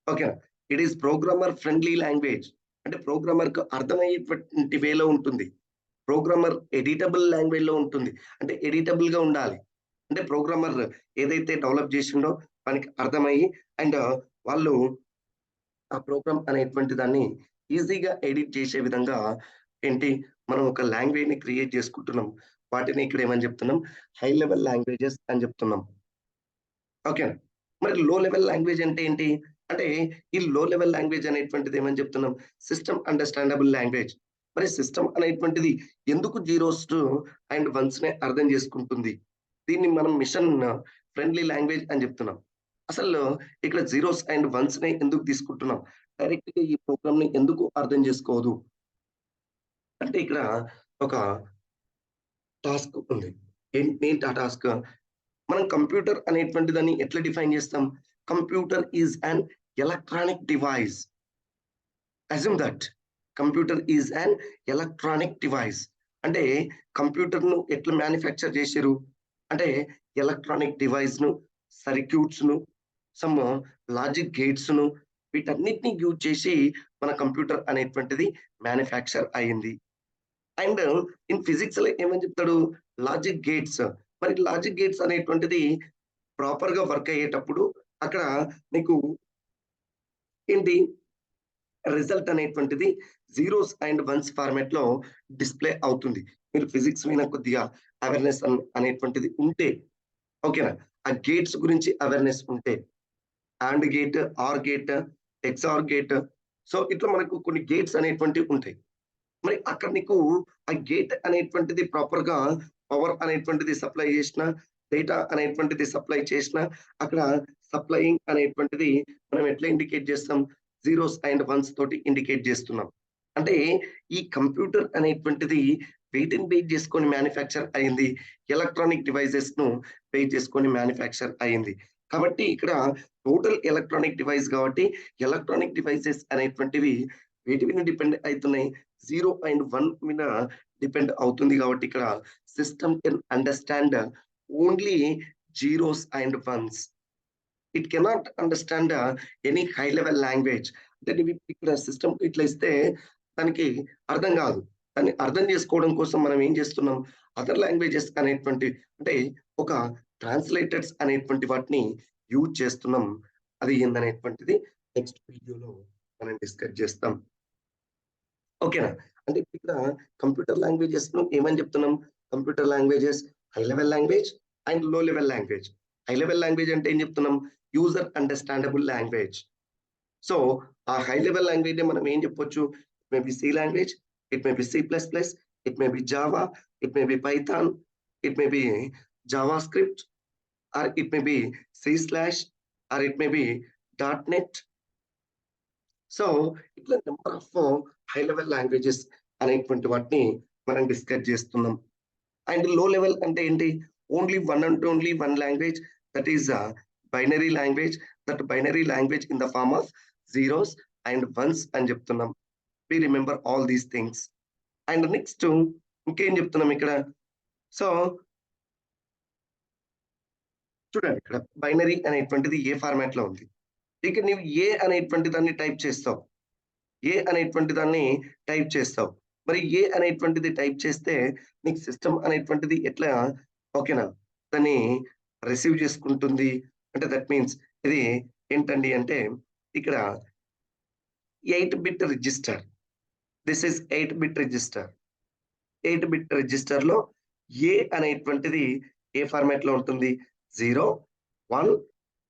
ఓకేనా? It is programmer friendly language. అంటే ప్రోగ్రామర్‌కు అర్థమయ్యేటువంటి వేలో ఉంటుంది. ప్రోగ్రామర్ ఎడిటబుల్ లాంగ్వేజ్‌లో ఉంటుంది. అంటే ఎడిటబుల్‌గా ఉండాలి. అంటే ప్రోగ్రామర్ ఏదైతే డెవలప్ చేసిండో వానికి అర్థమయ్యి అండ్ వాళ్ళు ఆ ప్రోగ్రామ్ అనేటువంటి దాన్ని ఈజీగా ఎడిట్ చేసే విధంగా ఏంటి మనం ఒక లాంగ్వేజ్‌ని క్రియేట్ చేసుకుంటున్నాం. వాటిని ఇక్కడ ఏమని చెప్తున్నాం? హై లెవెల్ లాంగ్వేజెస్ అని చెప్తున్నాం. ఓకేనా? మరి లో లెవెల్ లాంగ్వేజ్ అంటే ఏంటి? అంటే ఈ లో లెవెల్ లాంగ్వేజ్ అనేటువంటిది ఏమని చెప్తున్నాం? System understandable language. మరి సిస్టమ్ అనేటువంటిది ఎందుకు జీరోస్ అండ్ వన్స్‌నే అర్థం చేసుకుంటుంది? దీన్ని మనం మిషన్ ఫ్రెండ్లీ లాంగ్వేజ్ అని చెప్తున్నాం. అసలు ఇక్కడ జీరోస్ అండ్ వన్స్‌నే ఎందుకు తీసుకుంటున్నాం? డైరెక్ట్‌గా ఈ ప్రోగ్రామ్‌ని ఎందుకు అర్థం చేసుకోదు? అంటే ఇక్కడ ఒక టాస్క్ ఉంది. ఏంటి ఆ టాస్క్? మనం కంప్యూటర్ అనేటువంటి దాన్ని ఎట్లా డిఫైన్ చేస్తాం? Computer is an electronic device. Assume that. Computer is an electronic device. అంటే కంప్యూటర్‌ను ఎట్లా మ్యానుఫ్యాక్చర్ చేసిర్రు? అంటే ఎలక్ట్రానిక్ డివైస్‌ను, సర్క్యూట్స్‌ను, సమ్ లాజిక్ గేట్స్‌ను వీటన్నిటిని యూజ్ చేసి మన కంప్యూటర్ అనేటువంటిది మ్యానుఫ్యాక్చర్ అయింది. అండ్ ఇన్ ఫిజిక్స్‌లో ఏమని చెప్తాడు? Logic gates. మరి లాజిక్ గేట్స్ అనేటువంటిది ప్రాపర్‌గా వర్క్ అయ్యేటప్పుడు అక్కడ నీకు ఏంటి రిజల్ట్ అనేటువంటిది జీరోస్ అండ్ వన్స్ ఫార్మాట్‌లో డిస్‌ప్లే అవుతుంది. మీరు ఫిజిక్స్ మీద కొద్దిగా అవేర్‌నెస్ అనేటువంటిది ఉంటే ఓకేనా? ఆ గేట్స్ గురించి అవేర్‌నెస్ ఉంటే AND gate, OR gate, XOR gate so ఇట్లా మనకు కొన్ని గేట్స్ అనేటువంటివి ఉంటాయి. మరి అక్కడ నీకు ఆ గేట్ అనేటువంటిది ప్రాపర్‌గా పవర్ అనేటువంటిది సప్లై చేసినా, డేటా అనేటువంటిది సప్లై చేసినా, అక్కడ సప్లయింగ్ అనేటువంటిది మనం ఎట్లా ఇండికేట్ చేస్తాం? జీరోస్ అండ్ వన్స్ తోటి ఇండికేట్ చేస్తున్నాం. అంటే ఈ కంప్యూటర్ అనేటువంటిది వేటిని బేస్ చేసుకొని మ్యానుఫ్యాక్చర్ అయింది. ఎలక్ట్రానిక్ డివైసెస్‌ను బేస్ చేసుకొని మ్యానుఫ్యాక్చర్ అయింది. కాబట్టి ఇక్కడ టోటల్ ఎలక్ట్రానిక్ డివైస్ కాబట్టి ఎలక్ట్రానిక్ డివైసెస్ అనేటువంటివి వేటి మీద డిపెండ్ అయితున్నాయి? 0 అండ్ 1 మీద డిపెండ్ అవుతుంది కాబట్టి ఇక్కడ system can understand only zeros and once. It cannot understand any high level language. అంటే నువ్వు ఇక్కడ సిస్టమ్ ఇట్లా ఇస్తే దానికి అర్థం కాదు. దాన్ని అర్థం చేసుకోవడం కోసం మనం ఏం చేస్తున్నాం? అదర్ లాంగ్వేజెస్ అనేటువంటి అంటే ఒక ట్రాన్స్‌లేటర్స్ అనేటువంటి వాటిని యూజ్ చేస్తున్నాం. అది ఏందనేటువంటిది నెక్స్ట్ వీడియోలో మనం డిస్కస్ చేస్తాం. ఓకేనా? అంటే ఇక్కడ కంప్యూటర్ లాంగ్వేజెస్‌ను ఏమని చెప్తున్నాం? Computer languages high level language and low level language. High level language అంటే ఏం చెప్తున్నాం? User understandable language. సో, ఆ హై లెవెల్ లాంగ్వేజ్‌ని మనం ఏం చెప్పొచ్చు? It may be C language, it may be C plus plus, it may be Java, it may be Python, it may be JavaScript or it may be C slash or it may be dot net. So, ఇట్లా number of high level languages అనేటువంటి వాటిని మనం discuss చేస్తున్నాం. And low level అంటే ఏంటి? Only one and only one language that is binary language. That binary language in the form of zeros and ones అని చెప్తున్నాం. We remember all these things. And next ఇంకేం చెప్తున్నాం ఇక్కడ? So, చూడండి ఇక్కడ binary అనేటువంటిది ఏ ఫార్మాట్‌లో ఉంది. ఇక నీవు ఏ అనేటువంటి దాన్ని టైప్ చేస్తావు. ఏ అనేటువంటి దాన్ని టైప్ చేస్తావు. మరి ఏ అనేటువంటిది టైప్ చేస్తే నీకు సిస్టమ్ అనేటువంటిది ఎట్లా ఓకేనా? దాన్ని రిసీవ్ చేసుకుంటుంది. అంటే దట్ మీన్స్ ఇది ఏంటండి అంటే ఇక్కడ 8 bit register. This is 8 bit register. 8 bit రిజిస్టర్‌లో ఏ అనేటువంటిది ఏ ఫార్మాట్‌లో ఉంటుంది? 0, 1,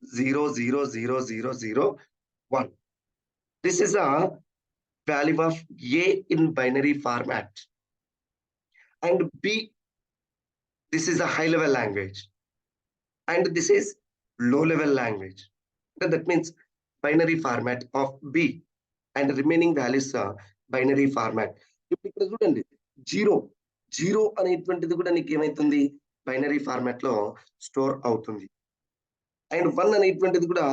0, 0, 0, 0, 0, 1. This is a value of A in binary format. And B, this is a high level language. And this is low level language. That means binary format of B and remaining values binary format. ఇప్పుడు ఇక్కడ చూడండి zero అనేటువంటిది కూడా నీకు ఏమైతుంది binary format లో store అవుతుంది. And 1 అనేటువంటిది కూడా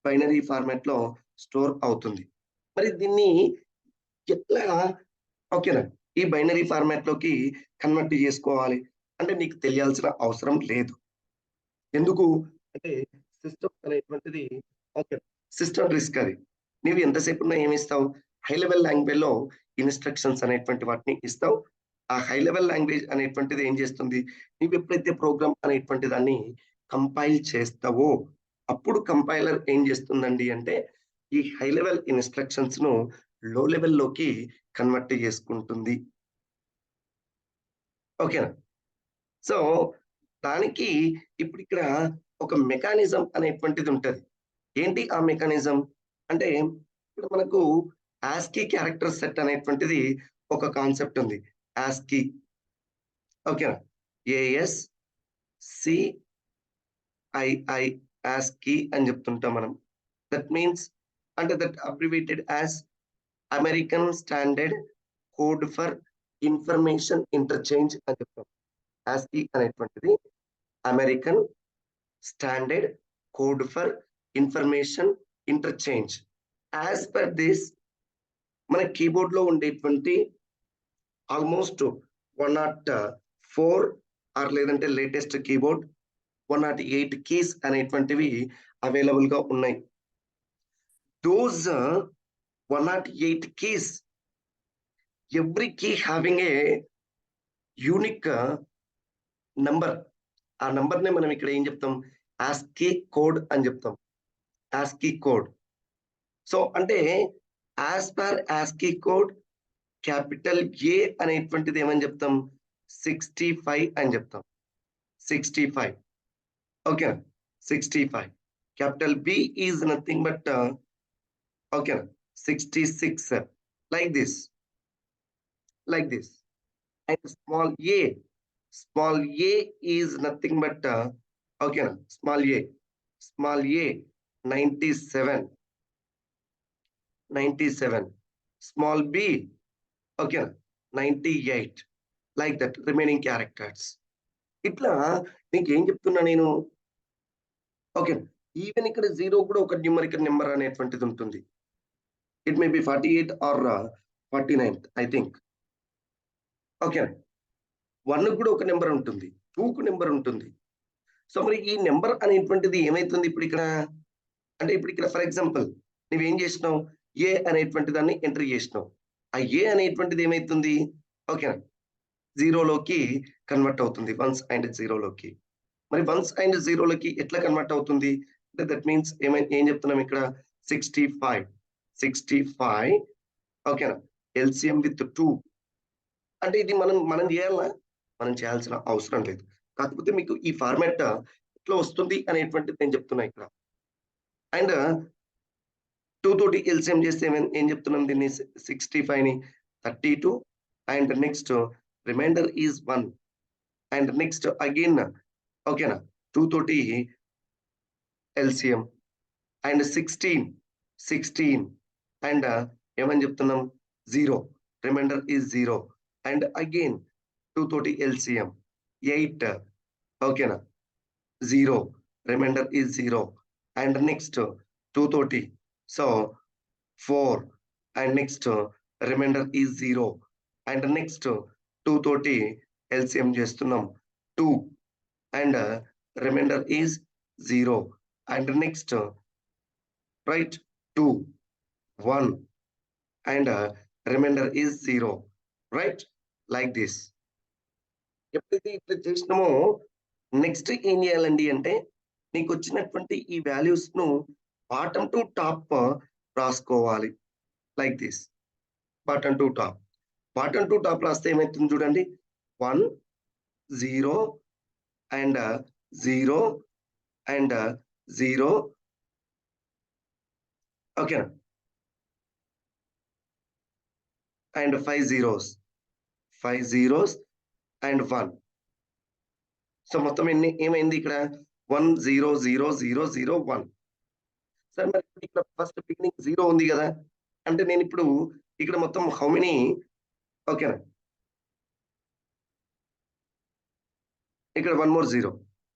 బైనరీ ఫార్మాట్ లో స్టోర్ అవుతుంది. మరి దీన్ని ఎట్లా ఓకేనా ఈ బైనరీ ఫార్మాట్ లోకి కన్వర్ట్ చేసుకోవాలి అంటే నీకు తెలియాల్సిన అవసరం లేదు. ఎందుకు అంటే సిస్టమ్ అనేటువంటిది ఓకే సిస్టమ్ రిస్క్ అది. నీవు ఎంతసేపు ఉన్నా ఏమి ఇస్తావు హై లెవెల్ లాంగ్వేజ్ లో ఇన్స్ట్రక్షన్స్ అనేటువంటి వాటిని ఇస్తావు. ఆ హై లెవెల్ లాంగ్వేజ్ అనేటువంటిది ఏం చేస్తుంది నీవు ఎప్పుడైతే ప్రోగ్రామ్ అనేటువంటి దాన్ని కంపైల్ చేస్తావో అప్పుడు కంపైలర్ ఏం చేస్తుందండి అంటే ఈ హై లెవెల్ ఇన్స్ట్రక్షన్స్ ను లో లెవెల్లోకి కన్వర్ట్ చేసుకుంటుంది. ఓకేనా. సో దానికి ఇప్పుడు ఇక్కడ ఒక మెకానిజం అనేటువంటిది ఉంటది. ఏంటి ఆ మెకానిజం అంటే ఇక్కడ మనకు ఆస్కీ క్యారెక్టర్ సెట్ అనేటువంటిది ఒక కాన్సెప్ట్ ఉంది. ఆస్కీ ఓకేనా ASCII ఆస్కీ అని చెప్తుంటాం మనం. దట్ మీన్స్ అంటే that abbreviated as American standard code for information interchange అని చెప్తాం. ఆస్కీ అనేటువంటిది American standard code for information interchange. As per this మన కీబోర్డ్ లో ఉండేటువంటి ఆల్మోస్ట్ 104 ఆర్ లేదంటే లేటెస్ట్ కీబోర్డ్ 108 కీస్ అనేటువంటివి అవైలబుల్ గా ఉన్నాయి. Those 108 keys, every key having a unique number. ఆ నంబర్ ని మనం ఇక్కడ ఏం చెప్తాం ASCII కోడ్ అని చెప్తాం. ASCII code. సో అంటే as per ASCII code capital A అనేటువంటిది ఏమని చెప్తాం 65 అని చెప్తాం. 65 okay 65. Capital B is nothing but okay 66 like this and small a is nothing but okay small a 97 small b okay 98 like that remaining characters. ఇట్లా నీకు ఏం చెప్తున్నా నేను ఓకే ఈవెన్ ఇక్కడ జీరో కూడా ఒక న్యూమరికల్ నెంబర్ అనేటువంటిది ఉంటుంది. It may be 48 or 49 I think. Okay 1 కూడా ఒక నెంబర్ ఉంటుంది, 2కు నెంబర్ ఉంటుంది. సో మరి ఈ నెంబర్ అనేటువంటిది ఏమైతుంది ఇప్పుడు ఇక్కడ అంటే ఇప్పుడు ఇక్కడ ఫర్ ఎగ్జాంపుల్ నువ్వేం చేసినావు ఏ అనేటువంటి దాన్ని ఎంట్రీ చేసినావు. ఆ ఏ అనేటువంటిది ఏమైతుంది ఓకేనా జీరోలోకి కన్వర్ట్ అవుతుంది, 1s and 0లోకి. మరి 1s and 0లోకి ఎట్లా కన్వర్ట్ అవుతుంది అంటే దట్ మీన్స్ ఏం చెప్తున్నాం ఇక్కడ 65 ఓకేనా LCM with 2 అంటే ఇది మనం చేయాలా మనం చేయాల్సిన అవసరం లేదు. కాకపోతే మీకు ఈ ఫార్మాట్ ఎట్లా వస్తుంది అనేటువంటిది నేను చెప్తున్నా ఇక్కడ. అండ్ 2 తోటి LCM చేస్తే ఏం చెప్తున్నాం దీన్ని 65 ని 32 and next remainder is 1 and next again ఓకేనా 2 తోటి LCM అండ్ 16 అండ్ ఏమని చెప్తున్నాం 0 రిమైండర్ ఈజ్ 0 అండ్ అగైన్ 2 తోటి LCM 8 ఓకేనా 0 రిమైండర్ ఈజ్ 0 అండ్ నెక్స్ట్ 2 తోటి so 4 and next remainder is 0 and next 2 తోటి LCM చేస్తున్నాం 2 and remainder is 0 and next right 2 1 and remainder is 0 right like this. ఎప్పుడైతే ఇట్లా చేసినామో next ఏం చేయాలండి అంటే నీకు వచ్చినటువంటి ఈ వాల్యూస్ ను బాటమ్ టు టాప్ రాసుకోవాలి like this. Bottom to top రాస్తే ఏమైతుంది చూడండి 1 0 అండ్ 0 అండ్ 0 ఓకేనా and 5 zeros. 5 zeros and 1. So మొత్తం ఏమైంది ఇక్కడ 1 0 0 0 0 1. సార్ మరి ఇక్కడ ఫస్ట్ బిగినింగ్ 0 ఉంది కదా, అంటే నేను ఇప్పుడు ఇక్కడ మొత్తం హౌ మెనీ, ఓకేనా, ఇక్కడ 1 more 0,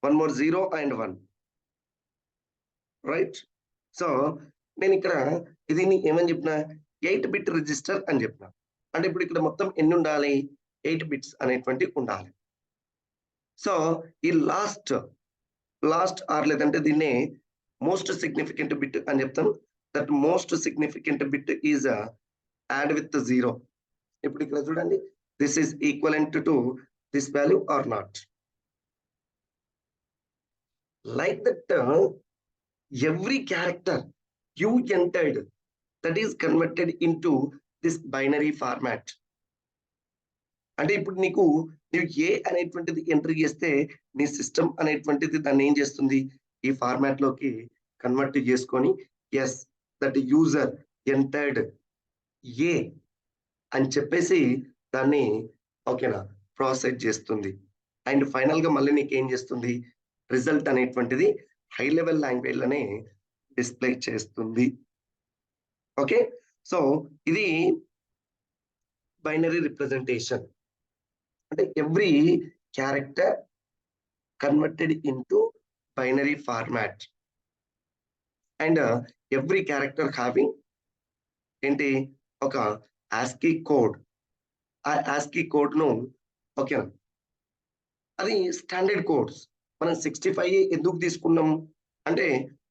1 more 0 and 1, right. So నేను ఇక్కడ ఇది ఏమని చెప్పిన 8 bit రిజిస్టర్ అని చెప్పిన. అంటే ఇప్పుడు ఇక్కడ మొత్తం ఎన్ని ఉండాలి, 8 bits అనేటువంటి ఉండాలి. సో ఈ లాస్ట్ ఆర్ లేదంటే దీన్నే మోస్ట్ సిగ్నిఫికెంట్ బిట్ అని చెప్తాం. That most significant bit is add with 0. ఇప్పుడు ఇక్కడ చూడండి, this is equivalent to this value or not. Like that every character you entered that is converted into this binary format. అంటే ఇప్పుడు నీవు ఏ అనేటువంటిది enter చేస్తే నీ సిస్టమ్ అనేటువంటిది దాన్ని ఏం చేస్తుంది, ఈ ఫార్మాట్ లోకి కన్వర్ట్ చేసుకొని ఎస్ దట్ యూజర్ ఎంటర్డ్ ఏ అని చెప్పేసి దాన్ని ఓకేనా ప్రాసెస్ చేస్తుంది. అండ్ ఫైనల్ గా మళ్ళీ నీకు ఏం చేస్తుంది, రిజల్ట్ అనేటువంటిది హై లెవెల్ లాంగ్వేజ్ లోనే డిస్ప్లే చేస్తుంది. ఓకే, సో ఇది బైనరీ రిప్రజెంటేషన్. అంటే every character converted into binary format and every character having ఏంటి ఒక ASCII కోడ్. ఆ ASCII కోడ్ ను ఓకే అది స్టాండర్డ్ కోడ్స్. మనం 65 ఎందుకు తీసుకున్నాం అంటే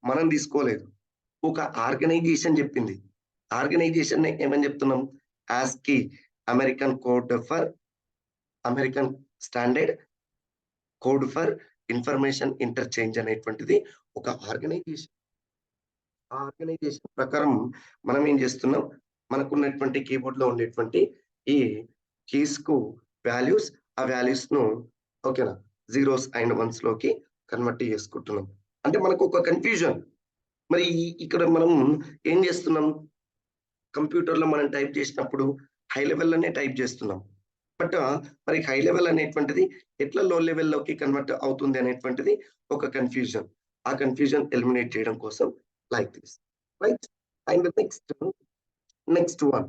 మనం తీసుకోలేదు, ఒక ఆర్గనైజేషన్ చెప్పింది. ఆర్గనైజేషన్ ఏమని చెప్తున్నాం, ASCII American code for American standard code for information interchange అనేటువంటిది ఒక ఆర్గనైజేషన్. ఆ ఆర్గనైజేషన్ ప్రకారం మనం ఏం చేస్తున్నాం, మనకున్నటువంటి కీబోర్డ్ లో ఉండేటువంటి ఈ కీస్ కు వాల్యూస్, ఆ వాల్యూస్ ను ఓకేనా జీరోస్ అండ్ వన్స్ లోకి కన్వర్ట్ చేసుకుంటున్నాం. అంటే మనకు ఒక కన్ఫ్యూజన్. మరి ఇక్కడ మనం ఏం చేస్తున్నాం, కంప్యూటర్ లో మనం టైప్ చేసినప్పుడు హై లెవెల్లోనే టైప్ చేస్తున్నాం. బట్ మరి హై లెవెల్ అనేటువంటిది ఎట్లా లో లెవెల్లోకి కన్వర్ట్ అవుతుంది అనేటువంటిది ఒక కన్ఫ్యూజన్. ఆ కన్ఫ్యూజన్ ఎలిమినేట్ చేయడం కోసం like this, right. And next one,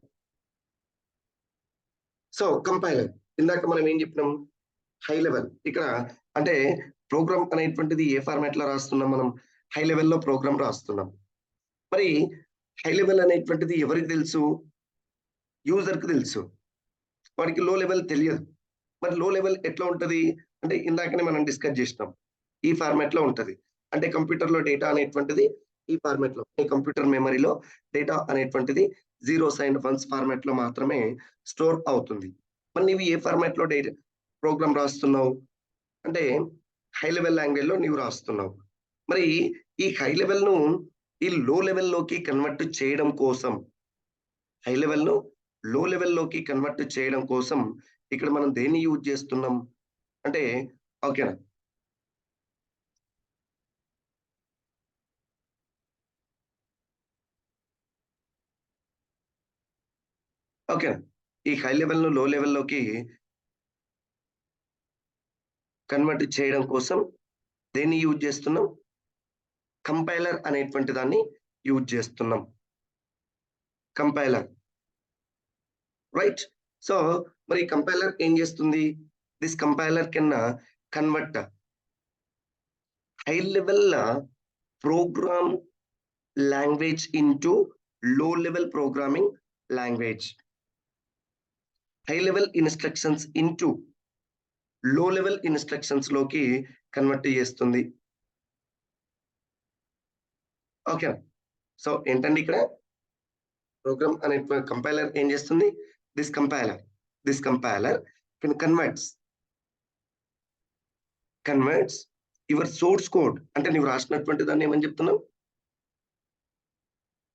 so compiler. ఇందాక మనం ఏం చెప్పినాం, హై లెవెల్. ఇక్కడ అంటే ప్రోగ్రామ్ అనేటువంటిది ఏ ఫార్మాట్ లో రాస్తున్నాం, మనం హై లెవెల్లో ప్రోగ్రామ్ రాస్తున్నాం. మరి హై లెవెల్ అనేటువంటిది ఎవరికి తెలుసు, యూజర్ కి తెలుసు, వాడికి లో లెవెల్ తెలియదు. మరి లో లెవెల్ ఎట్లా ఉంటది అంటే ఇందాకనే మనం డిస్కస్ చేసినాం, ఈ ఫార్మాట్ లో ఉంటది. అంటే కంప్యూటర్ లో డేటా అనేటువంటిది ఈ ఫార్మాట్ లో, ఈ కంప్యూటర్ మెమరీలో డేటా అనేటువంటిది జీరోస్ అండ్ వన్స్ ఫార్మాట్ లో మాత్రమే స్టోర్ అవుతుంది. మరి నీవు ఏ ఫార్మాట్ లో డేటా ప్రోగ్రామ్ రాస్తున్నావు అంటే హై లెవెల్ లాంగ్వేజ్ లో నీవు రాస్తున్నావు. మరి ఈ హై లెవెల్ ను ఈ లో లెవెల్లోకి కన్వర్ట్ చేయడం కోసం, హై లెవెల్ ను లో లెవెల్లోకి కన్వర్ట్ చేయడం కోసం ఇక్కడ మనం దేన్ని యూజ్ చేస్తున్నాం అంటే ఓకేనా, ఓకేనా, ఈ హై లెవెల్ ను లో లెవెల్లోకి కన్వర్ట్ చేయడం కోసం దేన్ని యూజ్ చేస్తున్నాం, కంపైలర్ అనేటువంటి దాన్ని యూజ్ చేస్తున్నాం. Compiler, right. సో మరి కంపైలర్ ఏం చేస్తుంది, this compiler can convert high level program language into low level programming language, high level instructions into low level instructions లోకి కన్వర్ట్ చేస్తుంది. ఓకే, సో ఏంటండి ఇక్కడ ప్రోగ్రామ్ అనే కంపైలర్ ఏం చేస్తుంది, this compiler can converts your source code. అంటే నువ్వు రాసినటువంటి దాన్ని ఏమని చెప్తున్నావు,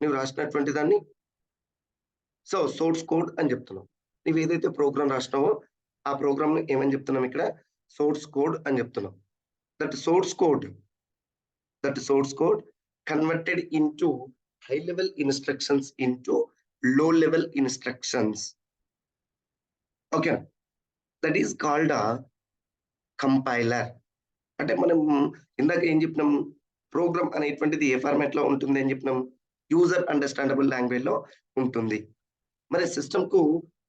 నువ్వు రాసినటువంటి దాన్ని సో సోర్స్ కోడ్ అని చెప్తున్నావు. నువ్వు ఏదైతే ప్రోగ్రామ్ రాసినావో ఆ ప్రోగ్రామ్ ని ఏమని చెప్తున్నాం ఇక్కడ, సోర్స్ కోడ్ అని చెప్తున్నాం. That source code converted into high level instructions into low level instructions. Okay, that is called compiler. అంటే మనం ఇందాక ఏం చెప్పినాం, ప్రోగ్రామ్ అనేటువంటిది ఏ ఫార్మాట్ లో ఉంటుంది అని చెప్పినాం, యూజర్ అండర్స్టాండబుల్ లాంగ్వేజ్ లో ఉంటుంది. మరి సిస్టమ్ కు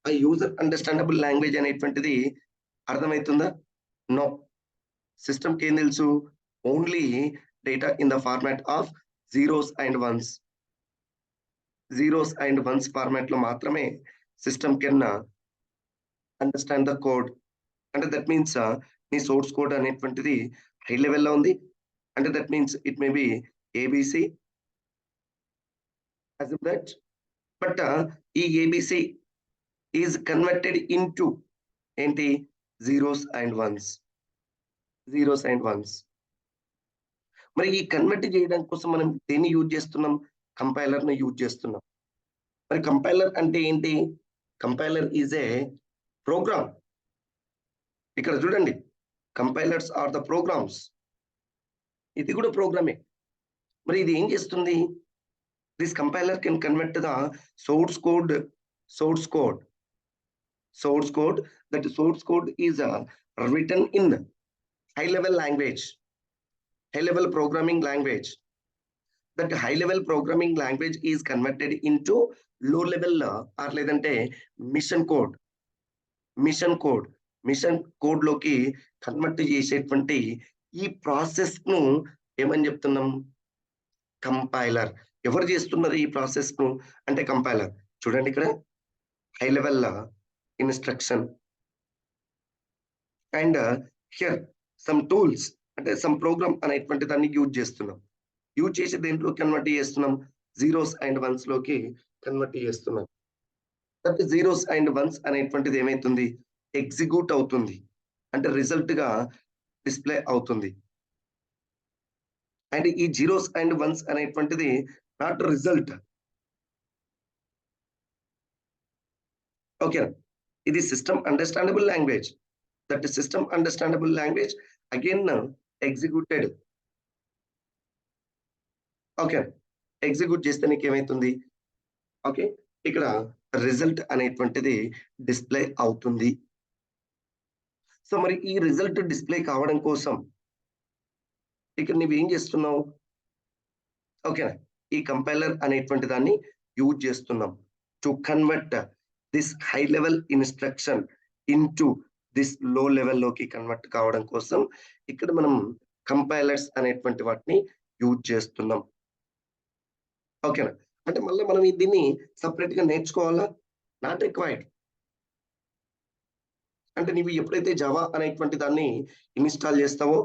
ఆ యూజర్ అండర్స్టాండబుల్ లాంగ్వేజ్ అనేటువంటిది అర్థమవుతుందా? నో. సిస్టమ్ కి ఏం తెలుసు, only data in the format of zeros and ones. Zeros and ones format లో మాత్రమే system can understand the code. అంటే దట్ మీన్స్ నీ సోర్స్ కోడ్ అనేటువంటిది హై లెవెల్లో ఉంది. అంటే that means it may be A B C assume that, but ఈ A B C is converted into ఏంటి, zeros and ones. Zeros and ones. మరి ఈ కన్వర్ట్ చేయడం కోసం మనం దేన్ని యూజ్ చేస్తున్నాం, కంపైలర్ ను యూజ్ చేస్తున్నాం. మరి కంపైలర్ అంటే ఏంటి, కంపైలర్ ఈజ్ ఏ ప్రోగ్రామ్. ఇక్కడ చూడండి, కంపైలర్స్ ఆర్ ద ప్రోగ్రామ్స్. ఇది కూడా ప్రోగ్రామే. మరి ఇది ఏం చేస్తుంది, this compiler can convert the source code. source code source code that source code is written in high level language, high level programming language. That high level programming language is converted into low level or లేదంటే machine code. Machine code లోకి convert చేసేటువంటి ఈ process ను ఏమని చెప్తున్నాం, compiler. ఎవరు చేస్తున్నారు ఈ ప్రాసెస్ ను అంటే కంపైలర్. చూడండి ఇక్కడ high level instruction and here some tools, అంటే సమ్ ప్రోగ్రామ్ అనేటువంటి దాన్ని యూజ్ చేస్తున్నాం. యూజ్ చేసి దేంట్లో కన్వర్ట్ చేస్తున్నాం, జీరోస్ అండ్ వన్స్ లోకి కన్వర్ట్ చేస్తున్నాం. దట్ జీరోస్ అండ్ వన్స్ అనేటువంటిది ఏమైతుంది, ఎగ్జిక్యూట్ అవుతుంది. అంటే రిజల్ట్ గా డిస్ప్లే అవుతుంది. అండ్ ఈ జీరోస్ అండ్ వన్స్ అనేటువంటిది నాట్ రిజల్ట్. ఓకే, ఇది system understandable language. That system understandable language again executed. Okay, execute చేస్తే నీకు ఏమైతుంది, ఓకే, ఇక్కడ రిజల్ట్ అనేటువంటిది డిస్ప్లే అవుతుంది. సో మరి ఈ రిజల్ట్ డిస్ప్లే కావడం కోసం ఇక్కడ నువ్వేం చేస్తున్నావు, ఓకే, ఈ కంపైలర్ అనేటువంటి దాన్ని యూజ్ చేస్తున్నాం to convert this high level instruction into this లో లెవెల్ లోకి కన్వర్ట్ కావడం కోసం ఇక్కడ మనం కంపైలర్స్ అనేటువంటి వాటిని యూజ్ చేస్తున్నాం. ఓకేనా, అంటే మళ్ళీ మనం దీన్ని సపరేట్ గా నేర్చుకోవాలా, నాట్ రిక్వైర్డ్. అంటే నీవు ఎప్పుడైతే జావా అనేటువంటి దాన్ని ఇన్స్టాల్ చేస్తావో,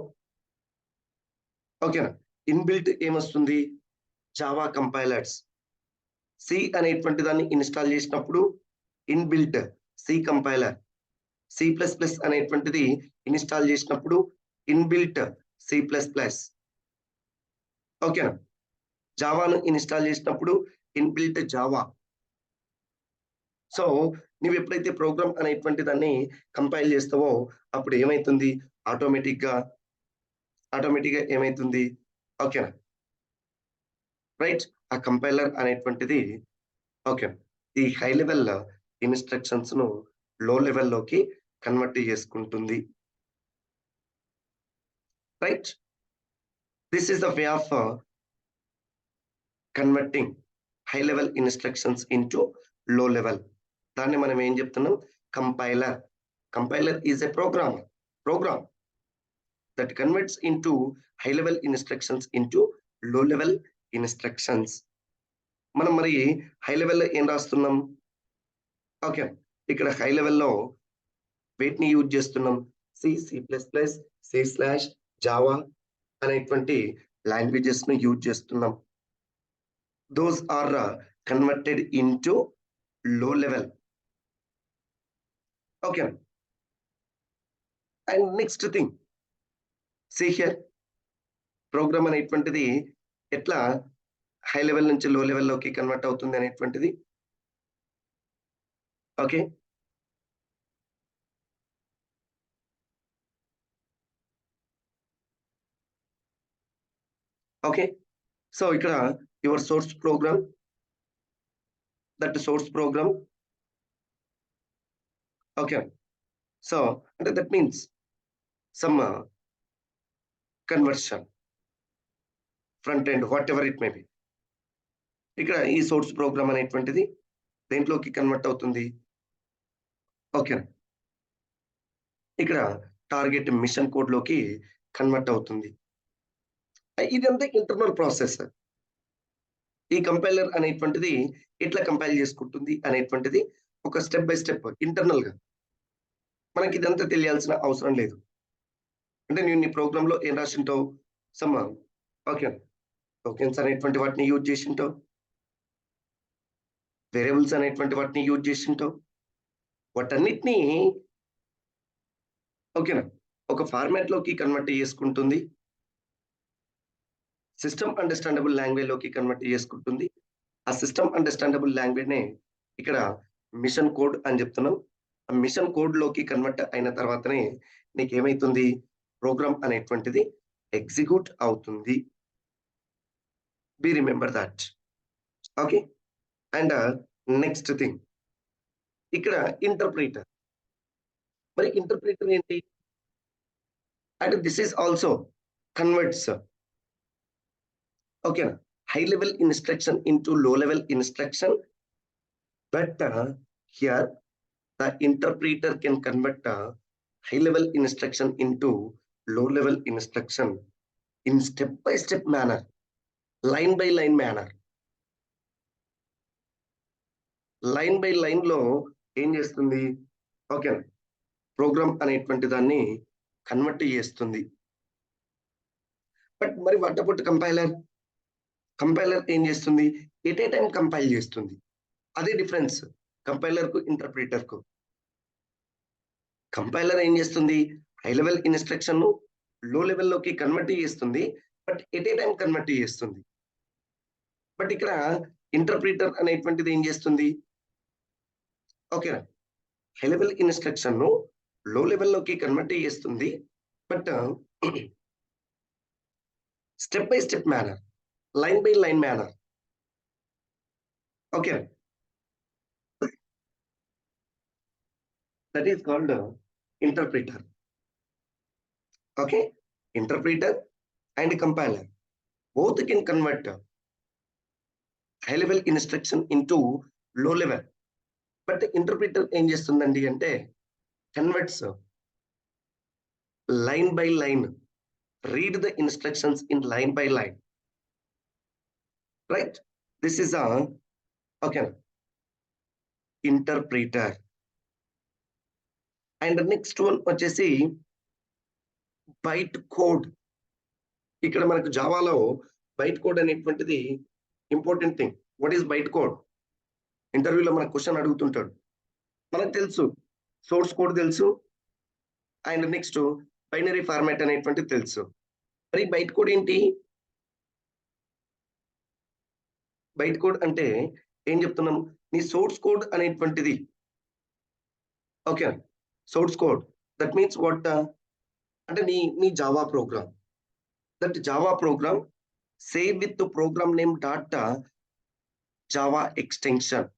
ఓకేనా, ఇన్బిల్ట్ ఏమొస్తుంది, జావా కంపైలర్స్. సి అనేటువంటి దాన్ని ఇన్స్టాల్ చేసినప్పుడు inbuilt C compiler. C plus plus అనేటువంటిది ఇన్స్టాల్ చేసినప్పుడు ఇన్బిల్ట్ సి ప్లస్ ప్లస్. ఓకేనా, జావాను ఇన్స్టాల్ చేసినప్పుడు ఇన్బిల్ట్ జావా. సో నువ్వు ఎప్పుడైతే ప్రోగ్రామ్ అనేటువంటి దాన్ని కంపైల్ చేస్తావో అప్పుడు ఏమైతుంది, ఆటోమేటిక్ గా ఏమైతుంది, ఓకేనా, రైట్. ఆ కంపైలర్ అనేటువంటిది ఓకే ఈ హై లెవెల్ ఇన్స్ట్రక్షన్స్ ను లో లెవెల్లోకి కన్వర్ట్ చేసుకుంటుంది. Right, this is the way of converting high level instructions into low level. దాన్ని మనం ఏం చెప్తున్నాం, compiler. Compiler is a program that converts into high level instructions into low level instructions. మనం మరి high లెవెల్లో ఏం రాస్తున్నాం, ఓకే, ఇక్కడ హై లెవెల్లో వేటిని యూజ్ చేస్తున్నాం, C plus plus, C slash, Java అనేటువంటి లాంగ్వేజెస్ ను యూజ్ చేస్తున్నాం. Those are converted into low level. Okay, and next thing see here, program అనేటువంటిది ఎట్లా హై లెవెల్ నుంచి లో లెవెల్లోకి కన్వర్ట్ అవుతుంది అనేటువంటిది. ఓకే, ఓకే, సో ఇక్కడ your source program, that source program okay. So అంటే that means some conversion front end whatever it may be. ఇక్కడ ఈ సోర్స్ ప్రోగ్రామ్ అనేటువంటిది దేంట్లోకి కన్వర్ట్ అవుతుంది. ఓకే. ఇక్కడ టార్గెట్ మిషన్ కోడ్ లోకి కన్వర్ట్ అవుతుంది. ఇదంతా ఇంటర్నల్ ప్రాసెస్. ఈ కంపైలర్ అనేటువంటిది ఎట్లా కంపైల్ చేసుకుంటుంది అనేటువంటిది ఒక స్టెప్ బై స్టెప్ ఇంటర్నల్ గా మనకి ఇదంతా తెలియాల్సిన అవసరం లేదు. అంటే నేను నీ ప్రోగ్రామ్ లో ఏం రాసింటావు, సమ్ ఓకే టోకెన్స్ అనేటువంటి వాటిని యూజ్ చేసింటావు, వేరియబుల్స్ అనేటువంటి వాటిని యూజ్ చేసింటావు. వాటన్నిటిని ఓకేనా ఒక ఫార్మాట్ లోకి కన్వర్ట్ చేసుకుంటుంది, సిస్టమ్ అండర్స్టాండబుల్ లాంగ్వేజ్ లోకి కన్వర్ట్ చేసుకుంటుంది. ఆ సిస్టమ్ అండర్స్టాండబుల్ లాంగ్వేజ్ నే ఇక్కడ మిషన్ కోడ్ అని చెప్తున్నాం. ఆ మిషన్ కోడ్ లోకి కన్వర్ట్ అయిన తర్వాతనే నీకు ఏమైతుంది, ప్రోగ్రామ్ అనేటువంటిది ఎగ్జిక్యూట్ అవుతుంది. Be remember that. Okay. And next thing ఇక్కడ ఇంటర్ప్రిటర్. మరి ఇంటర్ప్రిటర్ ఏంటి అంటే this is also converts okay high level instruction into low level instruction. But here the interpreter can convert high level instruction into low level instruction in step by step manner, line by line manner. Line by line లో ఏం చేస్తుంది, okay programme అనేటువంటి దాన్ని convert చేస్తుంది. But మరి what about compiler, compiler ఏం చేస్తుంది, at a time compile చేస్తుంది. అదే డిఫరెన్స్ కంపైలర్ కు ఇంటర్ప్రిటర్ కు. కంపైలర్ ఏం చేస్తుంది, హై లెవెల్ ఇన్స్ట్రక్షన్ ను లో లెవెల్లోకి కన్వర్ట్ చేస్తుంది, but at a time convert చేస్తుంది. బట్ ఇక్కడ ఇంటర్ప్రిటర్ అనేటువంటిది ఏం చేస్తుంది, ఓకేనా హై లెవెల్ ఇన్స్ట్రక్షన్ ను లో లెవెల్లోకి కన్వర్ట్ చేస్తుంది, but step by step manner, line by line manner. Okay, that is called interpreter. Okay, interpreter and compiler both can convert high level instruction into low level. But interpreter ఏం చేస్తుందండి అంటే converts line by line, read the instructions in line by line, right? This is a okay interpreter. And the next one వచ్చేసి byte code. ఇక్కడ మనకు జావాలో byte code అనేటువంటిది important thing. What is byte code? ఇంటర్వ్యూలో మనకు question అడుగుతుంటాడు. మనకు తెలుసు సోర్స్ కోడ్ తెలుసు, అండ్ నెక్స్ట్ బైనరీ ఫార్మాట్ అనేటువంటిది తెలుసు. మరి బైట్ కోడ్ ఏంటి? బైట్ కోడ్ అంటే ఏం చెప్తున్నాం, నీ సోర్స్ కోడ్ అనేటువంటిది okay source code that means what అంటే నీ Java program, that Java program save with program name dot Java extension.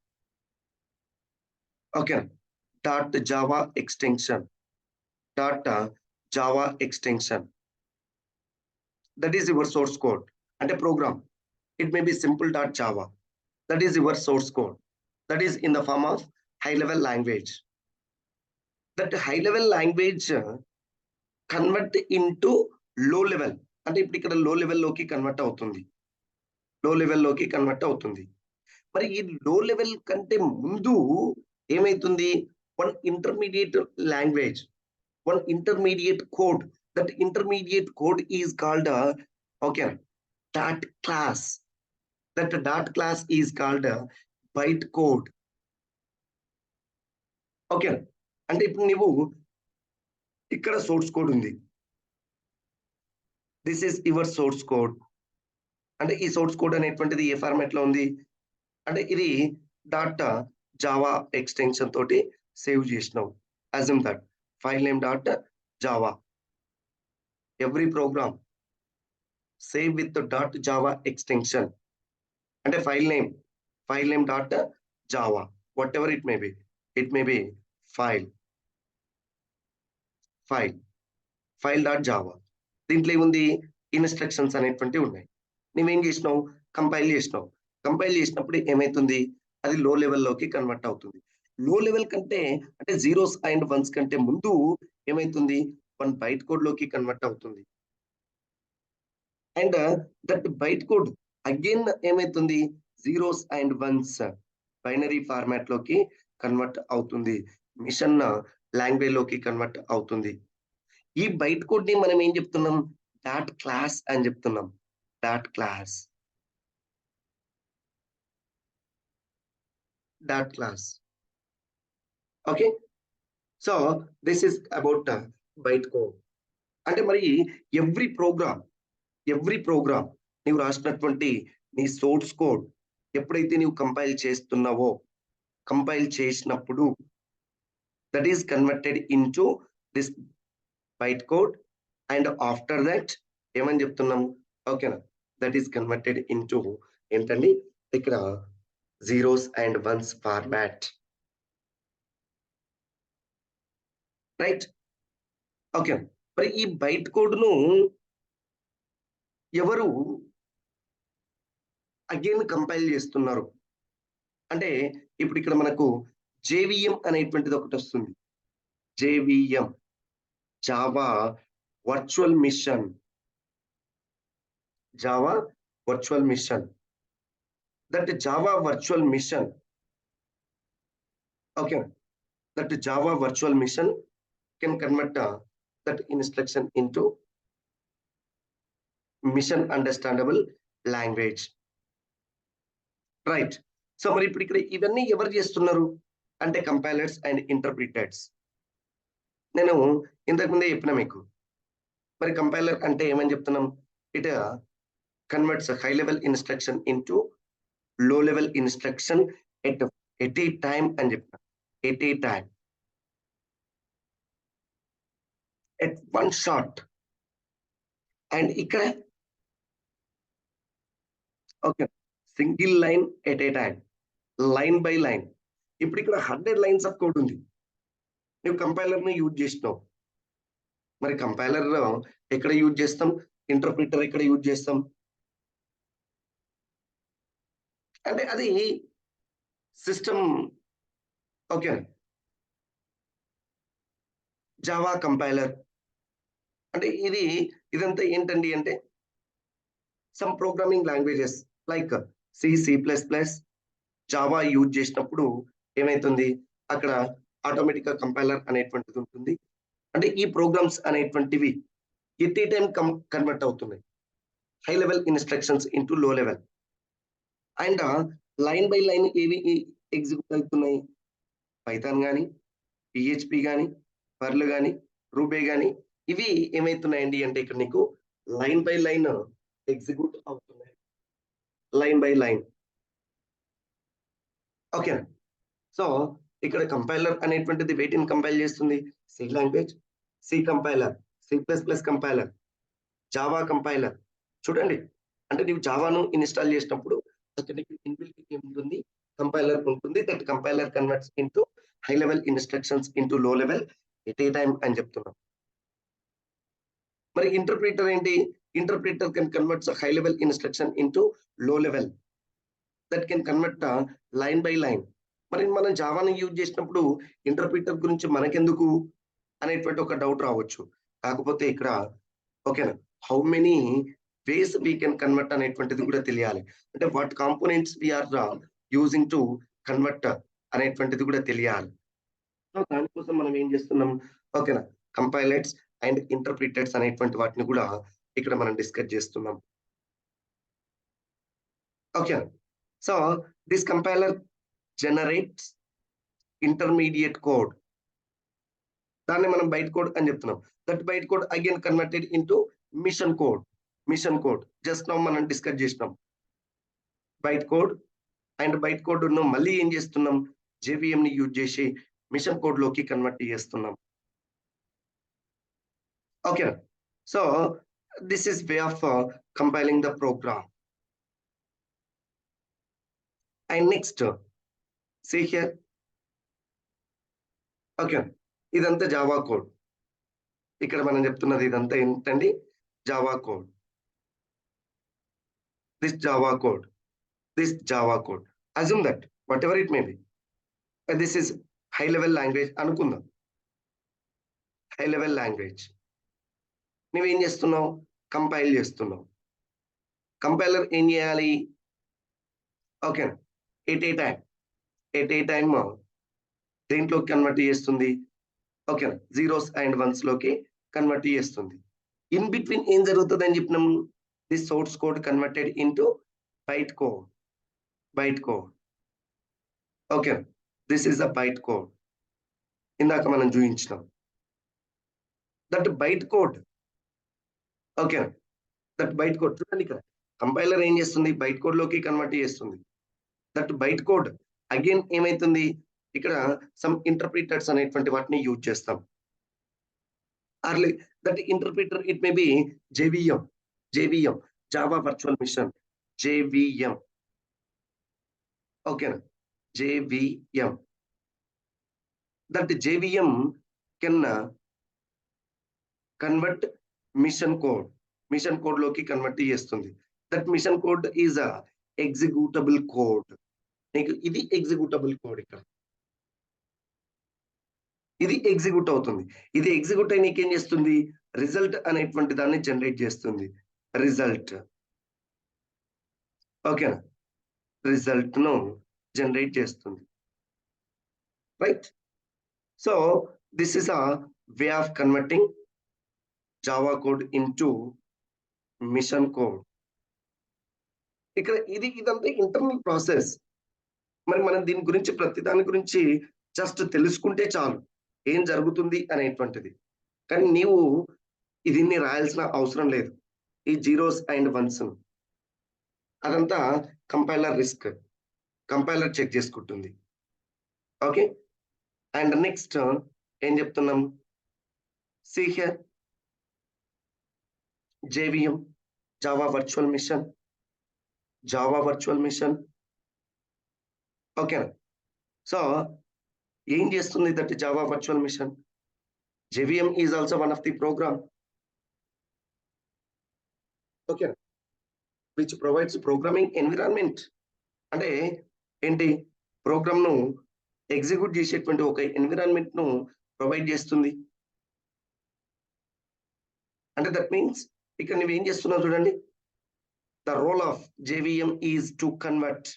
Okay dot Java extension, dot Java extension, that is your source code. అంటే programme it may be simple.java. That is your source code. That is in the form of high level language. That high level language convert into low level. అంటే ఇప్పుడు ఇక్కడ లో level లోకి convert అవుతుంది, లో level లోకి convert అవుతుంది. మరి ఈ లో లెవెల్ కంటే ముందు ఏమైతుంది, one intermediate language, one intermediate code. That intermediate code is called okay dot class. That dot class is called bytecode. Okay అంటే ఇప్పుడు నువ్వు ఇక్కడ సోర్స్ కోడ్ ఉంది, this is your source code. అంటే ఈ సోర్స్ కోడ్ అనేటువంటిది ఏ ఫార్మాట్ లో ఉంది అంటే ఇది డాట్ జావా ఎక్స్టెన్షన్ తోటి సేవ్ చేసినావు. Assume that file name dot Java, every program save with dot Java extension. అంటే file name dot Java, whatever it may be, it may be file. File dot Java. దీంట్లో ఏముంది, instructions అనేటువంటివి ఉన్నాయి. నువ్వేం చేసినావు, compile చేసినప్పుడు ఏమైతుంది, అది లో లెవెల్లోకి కన్వర్ట్ అవుతుంది. లో లెవెల్ కంటే అంటే జీరోస్ అండ్ వన్స్ కంటే ముందు ఏమైతుంది, 1 బైట్ కోడ్ లోకి కన్వర్ట్ అవుతుంది. And that byte code again ఏమైతుంది, zeros and ones binary format లోకి కన్వర్ట్ అవుతుంది, మిషన్ లాంగ్వేజ్ లోకి కన్వర్ట్ అవుతుంది. ఈ బైట్ కోడ్ ని మనం ఏం చెప్తున్నాం, డాట్ క్లాస్ అని చెప్తున్నాం. Dot class okay. So this is about byte code. అంటే మరి ఎవ్రీ ప్రోగ్రామ్ నీవు రాసినటువంటి నీ సోర్స్ కోడ్ ఎప్పుడైతే నీవు కంపైల్ చేసినప్పుడు that is converted into this byte code. And after that ఏమని చెప్తున్నాం, ఓకేనా, దట్ ఈస్ కన్వర్టెడ్ ఇంటూ ఏంటండి ఇక్కడ zeros and ones format, right. Okay, మరి ఈ బైట్ కోడ్ ను ఎవరు అగైన్ కంపైల్ చేస్తున్నారు అంటే ఇప్పుడు ఇక్కడ మనకు జేవిఎం అనేటువంటిది ఒకటి వస్తుంది. JVM, Java virtual machine. That Java virtual machine, okay, that Java virtual mission can convert that instruction into mission understandable language, right. So మరి ఇప్పుడు ఇక్కడ ఇవన్నీ ఎవరు చేస్తున్నారు అంటే కంపైలర్స్ అండ్ ఇంటర్ప్రిటర్స్. నేను ఇంతకుముందే చెప్పిన మీకు, మరి కంపైలర్ అంటే ఏమని చెప్తున్నాం, it converts high level instruction into low level instruction at a time అని చెప్పిన, at a time, at one shot. And ఇక్కడ okay, single line at a time, line by line. ఇప్పుడు ఇక్కడ 100 లైన్స్ ఆఫ్ కోడ్ ఉంది, నువ్వు compiler ని use చేసినావు. మరి కంపైలర్ ఎక్కడ యూజ్ చేస్తాం, ఇంటర్ప్రిటర్ ఎక్కడ యూజ్ చేస్తాం అంటే అది సిస్టమ్. ఓకే, జావా కంపైలర్ అంటే ఇదంతా ఏంటండి అంటే some programming languages like C++, Java use చేసినప్పుడు ఏమైతుంది, అక్కడ ఆటోమేటిక్ గా కంపైలర్ అనేటువంటిది ఉంటుంది. అంటే ఈ ప్రోగ్రామ్స్ అనేటువంటివి ఎట్ ఏ టైం కన్వర్ట్ అవుతున్నాయి, high level instructions into low level. And line by line ఏవి ఎగ్జిక్యూట్ అవుతున్నాయి, పైథాన్ కానీ, PHP కానీ, పర్ల్ కానీ, రూబే కానీ, ఇవి ఏమైతున్నాయండి అంటే ఇక్కడ నీకు లైన్ బై లైన్ ఎగ్జిక్యూట్ అవుతున్నాయి, line by line. Okay, so ఇక్కడ కంపైలర్ అనేటువంటిది వేటిని కంపైల్ చేస్తుంది, C language, C compiler, C++ compiler, Java compiler. చూడండి, అంటే నీవు జావాను ఇన్స్టాల్ చేసినప్పుడు అక్కడ ఇన్బిల్ట్ ఏముంటుంది, కంపైలర్ ఉంటుంది. That compiler converts into high level instructions into low level at a time అని చెప్తున్నాం. మరి ఇంటర్ప్రిటర్ ఏంటి, interpreter can converts high level instruction into low level, that can convert line by line. మరి మనం జావాని use చేసినప్పుడు interpreter గురించి మనకెందుకు అనేటువంటి ఒక డౌట్ రావచ్చు. కాకపోతే ఇక్కడ ఓకేనా, how many ways we can convert అనేటువంటిది కూడా తెలియాలి. అంటే what components we are using to convert అనేటువంటిది కూడా తెలియాలి. సో దానికోసం మనం ఏం చేస్తున్నాం, ఓకేనా, కంపైలర్స్ అండ్ ఇంటర్ప్రిటర్స్ అనేటువంటి వాటిని కూడా ఇక్కడ మనం డిస్కస్ చేస్తున్నాం. Okay, so this compiler generates intermediate code, దాన్ని మనం బైట్ కోడ్ అని చెప్తున్నాం. That byte code again converted into machine code. Just now మనం డిస్కస్ చేసినాం byte code. And byte code ను మళ్ళీ ఏం చేస్తున్నాం, JVM ని యూజ్ చేసి మిషన్ కోడ్ లోకి కన్వర్ట్ చేస్తున్నాం. Okay, so this is way of compiling the program. And next see here, okay, ఇదంతా జావా కోడ్. ఇక్కడ మనం చెప్తున్నది ఇదంతా ఏంటండి? Java code. This Java code. This Java code. Assume that whatever it may be. This is high level language అనుకుందాం. High level language. నువ్వేం చేస్తున్నావు? Compile చేస్తున్నావు. కంపైలర్ ఏం చేయాలి? ఓకేనా? ఎట్ ఏ టైమ్ దేంట్లోకి కన్వర్ట్ చేస్తుంది? ఓకేనా? జీరోస్ అండ్ వన్స్ లోకి కన్వర్ట్ చేస్తుంది. ఇన్ బిట్వీన్ ఏం జరుగుతుందని చెప్పినాము? The source code converted into byte code. Byte code. Okay, this is the byte code. ఇందాక మనం చూపించినాం that byte code. Okay, that byte code చూడండి ఇక్కడ కంపైలర్ ఏం చేస్తుంది? బైట్ కోడ్ లోకి కన్వర్ట్ చేస్తుంది. దట్ బైట్ కోడ్ అగైన్ ఏమైతుంది? ఇక్కడ సమ్ ఇంటర్ప్రిటర్స్ అనేటువంటి వాటిని యూజ్ చేస్తాం. Early that interpreter it may be JVM Java virtual machine, JVM. ఓకేనా? JVM. That JVM can convert machine code లోకి కన్వర్ట్ చేస్తుంది. That machine code is a executable code. నీకు ఇది ఎగ్జిక్యూటబుల్ కోడ్. ఇక్కడ ఇది ఎగ్జిక్యూట్ అవుతుంది. ఇది ఎగ్జిక్యూట్ అయి నీకేం చేస్తుంది? రిజల్ట్ అనేటువంటి దాన్ని జనరేట్ చేస్తుంది. రిజల్ట్. ఓకేనా? రిజల్ట్ ను జనరేట్ చేస్తుంది. Right? So this is a way of converting Java code into machine code. ఇక్కడ ఇదంతా ఇంటర్నల్ ప్రాసెస్. మరి మనం దీని గురించి ప్రతి దాని గురించి జస్ట్ తెలుసుకుంటే చాలు ఏం జరుగుతుంది అనేటువంటిది. కానీ నీవు దీన్ని రాయాల్సిన అవసరం లేదు. ఈ జీరోస్ అండ్ వన్స్ అదంతా కంపైలర్ రిస్క్. కంపైలర్ చెక్ చేసుకుంటుంది. ఓకే, అండ్ నెక్స్ట్ ఏం చెప్తున్నాం? See here, JVM, Java Virtual Mission. Okay. So, ఏం చేస్తుంది that Java Virtual Mission? JVM is also one of the program. Okay. Which provides programming environment. అంటే ఏంటి? Programme ను execute చేసేటువంటి ఒక ఎన్విరాన్మెంట్ ను ప్రొవైడ్ చేస్తుంది. అంటే దట్ మీన్స్ ఇక్కడ నువ్వు ఏం చేస్తున్నావు చూడండి. The role of JVM is to convert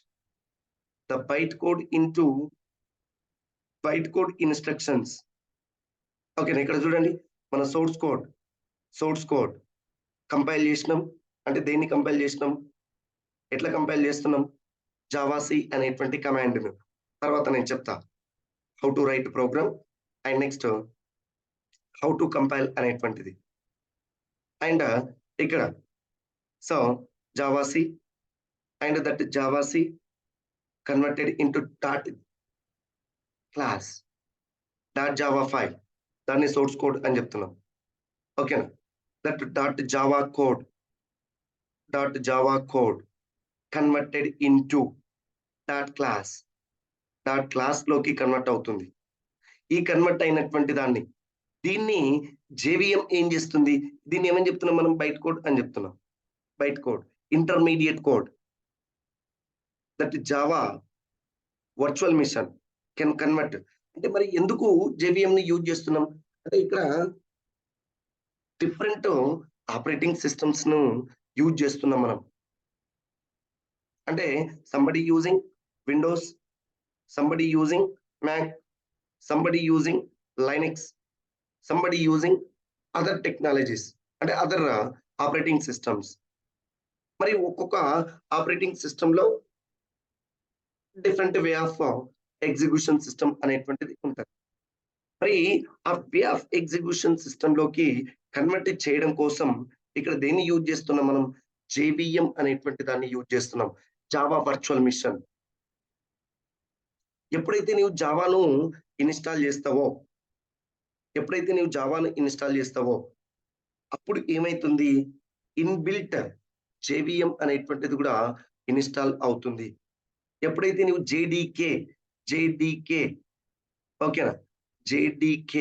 the byte code into byte code instructions. ఓకేనా? ఇక్కడ చూడండి మన సోర్స్ కోడ్ కంపైల్ చేసినాం. అంటే దేన్ని కంపైల్ చేసినాం? ఎట్లా కంపైల్ చేస్తున్నాం? జావాసి అనేటువంటి కమాండ్. తర్వాత నేను చెప్తా how to write program and next how to compile అనేటువంటిది. అండ్ ఇక్కడ so javac and that javac converted into dot class dot Java file, దాన్ని సోర్స్ కోడ్ అని చెప్తున్నాం. ఓకేనా? That dot Java code converted into dot class లోకి కన్వర్ట్ అవుతుంది. ఈ కన్వర్ట్ అయినటువంటి దీన్ని JVM ఏం చేస్తుంది? దీన్ని ఏమని చెప్తున్నాం మనం? బైట్ కోడ్ అని చెప్తున్నాం. Byte code, intermediate code. That Java virtual machine can convert. అంటే మరి ఎందుకు JVM ని యూజ్ చేస్తున్నాం అంటే ఇక్కడ డిఫరెంట్ ఆపరేటింగ్ సిస్టమ్స్ ను యూజ్ చేస్తున్నాం మనం. అంటే somebody using Windows, somebody using Mac, somebody using Linux, somebody using other technologies, అంటే అదర్ ఆపరేటింగ్ సిస్టమ్స్. మరి ఒక్కొక్క ఆపరేటింగ్ సిస్టమ్ లో different way of execution system అనేటువంటిది ఉంటుంది. మరి ఆ వే ఆఫ్ ఎగ్జిక్యూషన్ సిస్టమ్ లోకి కన్వర్ట్ చేయడం కోసం ఇక్కడ దేన్ని యూజ్ చేస్తున్నాం మనం? JVM అనేటువంటి దాన్ని యూజ్ చేస్తున్నాం. Java virtual machine. ఎప్పుడైతే నీవు జావాను ఇన్స్టాల్ చేస్తావో అప్పుడు ఏమైతుంది? ఇన్బిల్ట్ JVM అనేటువంటిది కూడా ఇన్స్టాల్ అవుతుంది. ఎప్పుడైతే నీవు JDK ఓకేనా? JDK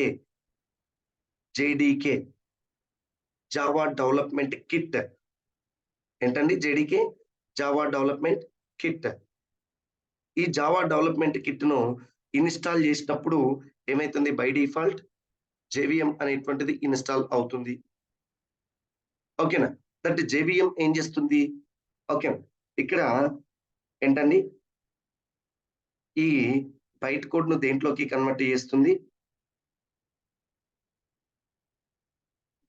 JDK, Java development kit. ఏంటండి జేడీకే? Java development kit. ఈ జావా డెవలప్మెంట్ కిట్‌ను ఇన్‌స్టాల్ చేసినప్పుడు ఏమైతుంది? బై డిఫాల్ట్ జేవీఎం అనేటువంటిది ఇన్‌స్టాల్ అవుతుంది. ఓకేనా? దట్ జేవీఎం ఏం చేస్తుంది? ఓకే. ఇక్కడ ఏంటండి? ఈ బైట్ కోడ్‌ను దేంట్లోకి కన్వర్ట్ చేస్తుంది?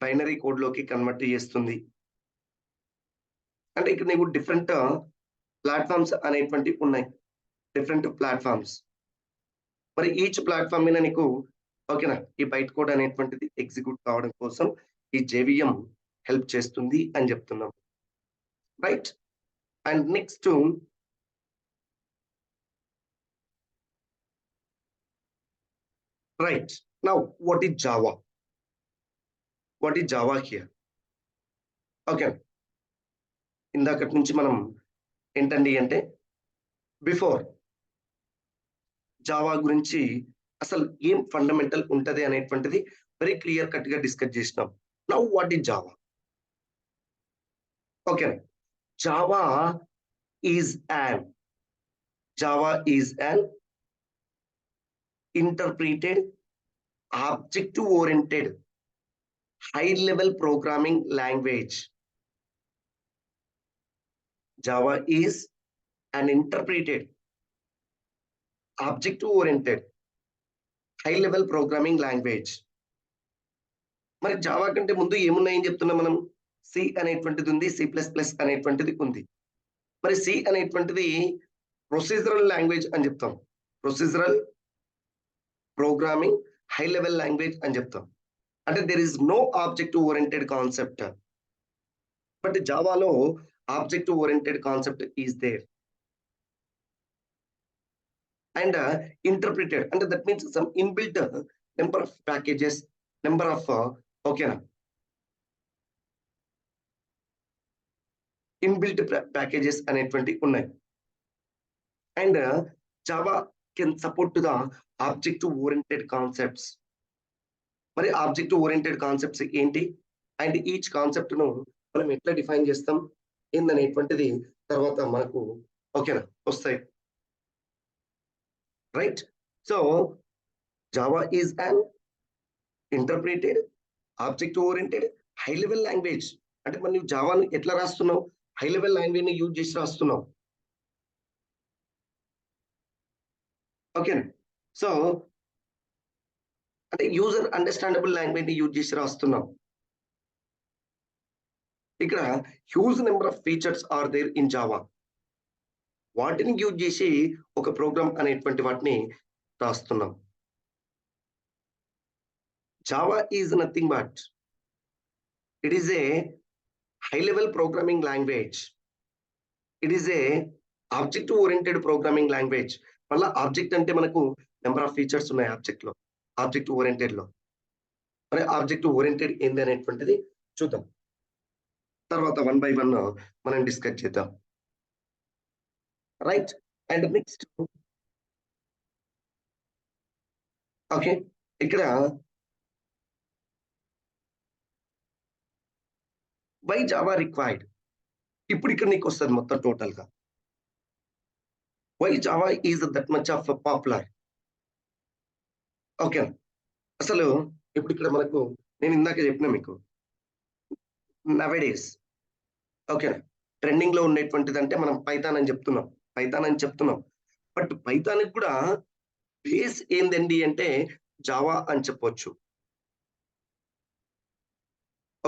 బైనరీ కోడ్‌లోకి కన్వర్ట్ చేస్తుంది. అంటే ఇక్కడ నీకు డిఫరెంట్ ప్లాట్‌ఫార్మ్స్ అనేటువంటివి ఉన్నాయి. Different platforms. మరి ఈచ్ ప్లాట్‌ఫార్మ్ మీద నీకు ఓకేనా? ఈ బైట్ కోడ్ అనేటువంటిది ఎగ్జిక్యూట్ కావడం కోసం ఈ జేవీఎం హెల్ప్ చేస్తుంది అని చెప్తున్నాం. Right? And next right. Now what is Java? What is Java here? Okay. ఇందాకటి నుంచి మనం ఏంటండి అంటే బిఫోర్ జావా గురించి అసలు ఏం ఫండమెంటల్ ఉంటది అనేటువంటిది వెరీ క్లియర్ కట్ గా డిస్కస్ చేసినాం. Now what is Java? Okay. Java is an Java is an interpreted object oriented high level programming language. Java is an interpreted object oriented high level programming language. మరి Java కంటే ముందు ఏమున్నాయని చెప్తున్నాం మనం? C అనేటువంటిది ఉంది, C plus plus అనేటువంటిది ఉంది. మరి సి అనేటువంటిది ప్రొసీజరల్ లాంగ్వేజ్ అని చెప్తాం. Procedural programming high level language అని చెప్తాం. అంటే there is no object oriented concept. But జావాలో object oriented concept is there. And interpreted, and that means some inbuilt number of packages, number of okay na, inbuilt packages అనేటువంటి ఉన్నాయి. And Java can support to the object oriented concepts. మరి object oriented concepts ఏంటి? And each concept ను మనం ఎట్లా define చేస్తాం ఏందనేటువంటిది తర్వాత మనకు ఓకేనా వస్తాయి. Right? So Java is an interpreted object oriented high level language. అంటే మరి నువ్వు జావాను ఎట్లా రాస్తున్నావు? హై లెవెల్ లాంగ్వేజ్ ని యూజ్ చేసి రాస్తున్నావు. ఓకే. సో అంటే యూజర్ అండర్స్టాండబుల్ లాంగ్వేజ్ ని యూజ్ చేసి రాస్తున్నావు. ఇక్కడ huge number of features are there in Java. వాటిని యూజ్ చేసి ఒక ప్రోగ్రామ్ అనేటువంటి వాటిని రాస్తున్నాం. Java is nothing but it is a high level programming language. It is a object oriented programming language. మళ్ళీ ఆబ్జెక్ట్ అంటే మనకు నెంబర్ ఆఫ్ ఫీచర్స్ ఉన్నాయి ఆబ్జెక్ట్ లో, ఆబ్జెక్ట్ ఓరియంటెడ్ లో. మరి ఆబ్జెక్ట్ ఓరియంటెడ్ ఏంది అనేటువంటిది చూద్దాం. తర్వాత 1 by 1 మనం డిస్కస్ చేద్దాం. రైట్? అండ్ నెక్స్ట్ ఓకే ఇక్కడ వై జావా రిక్వైర్డ్. ఇప్పుడు ఇక్కడ నీకు వస్తుంది మొత్తం టోటల్ గా. Why Java is that much of popular. Okay. అసలు ఇప్పుడు ఇక్కడ మనకు నేను ఇందాక చెప్పిన మీకు నవడేస్ ఓకే ట్రెండింగ్ లో ఉండేటువంటిది అంటే మనం పైథాన్ అని చెప్తున్నాం, పైథాన్ అని చెప్తున్నాం. బట్ పైథాన్ కూడా బేస్ ఏందండి అంటే జావా అని చెప్పొచ్చు.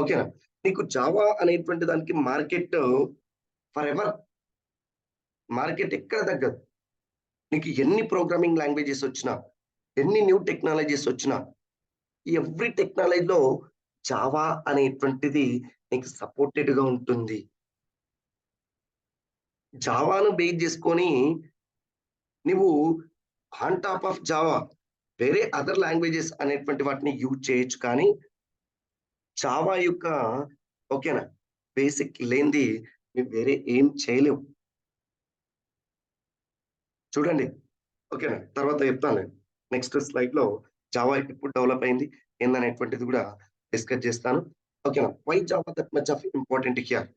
ఓకేనా? నీకు జావా అనేటువంటి దానికి మార్కెట్ ఫర్ ఎవర్, మార్కెట్ ఎక్కడ తగ్గదు. నీకు ఎన్ని ప్రోగ్రామింగ్ లాంగ్వేజెస్ వచ్చినా, ఎన్ని న్యూ టెక్నాలజీస్ వచ్చినా, ఎవ్రీ టెక్నాలజీలో జావా అనేటువంటిది నీకు సపోర్టెడ్ గా ఉంటుంది. జావాను బేస్ చేసుకొని నువ్వు ఆన్ టాప్ ఆఫ్ జావా వేరే అదర్ లాంగ్వేజెస్ అనేటువంటి వాటిని యూజ్ చేయొచ్చు. కానీ జావా యొక్క ఓకేనా బేసిక్ లేనిది నువ్వు వేరే ఏం చేయలేవు. చూడండి ఓకేనా, తర్వాత చెప్తాను నెక్స్ట్ స్లైడ్ లో జావా ఎప్పుడు డెవలప్ అయింది, ఏందనేటువంటిది కూడా డిస్కస్ చేస్తాను. ఓకేనా? Why Java that much of important here?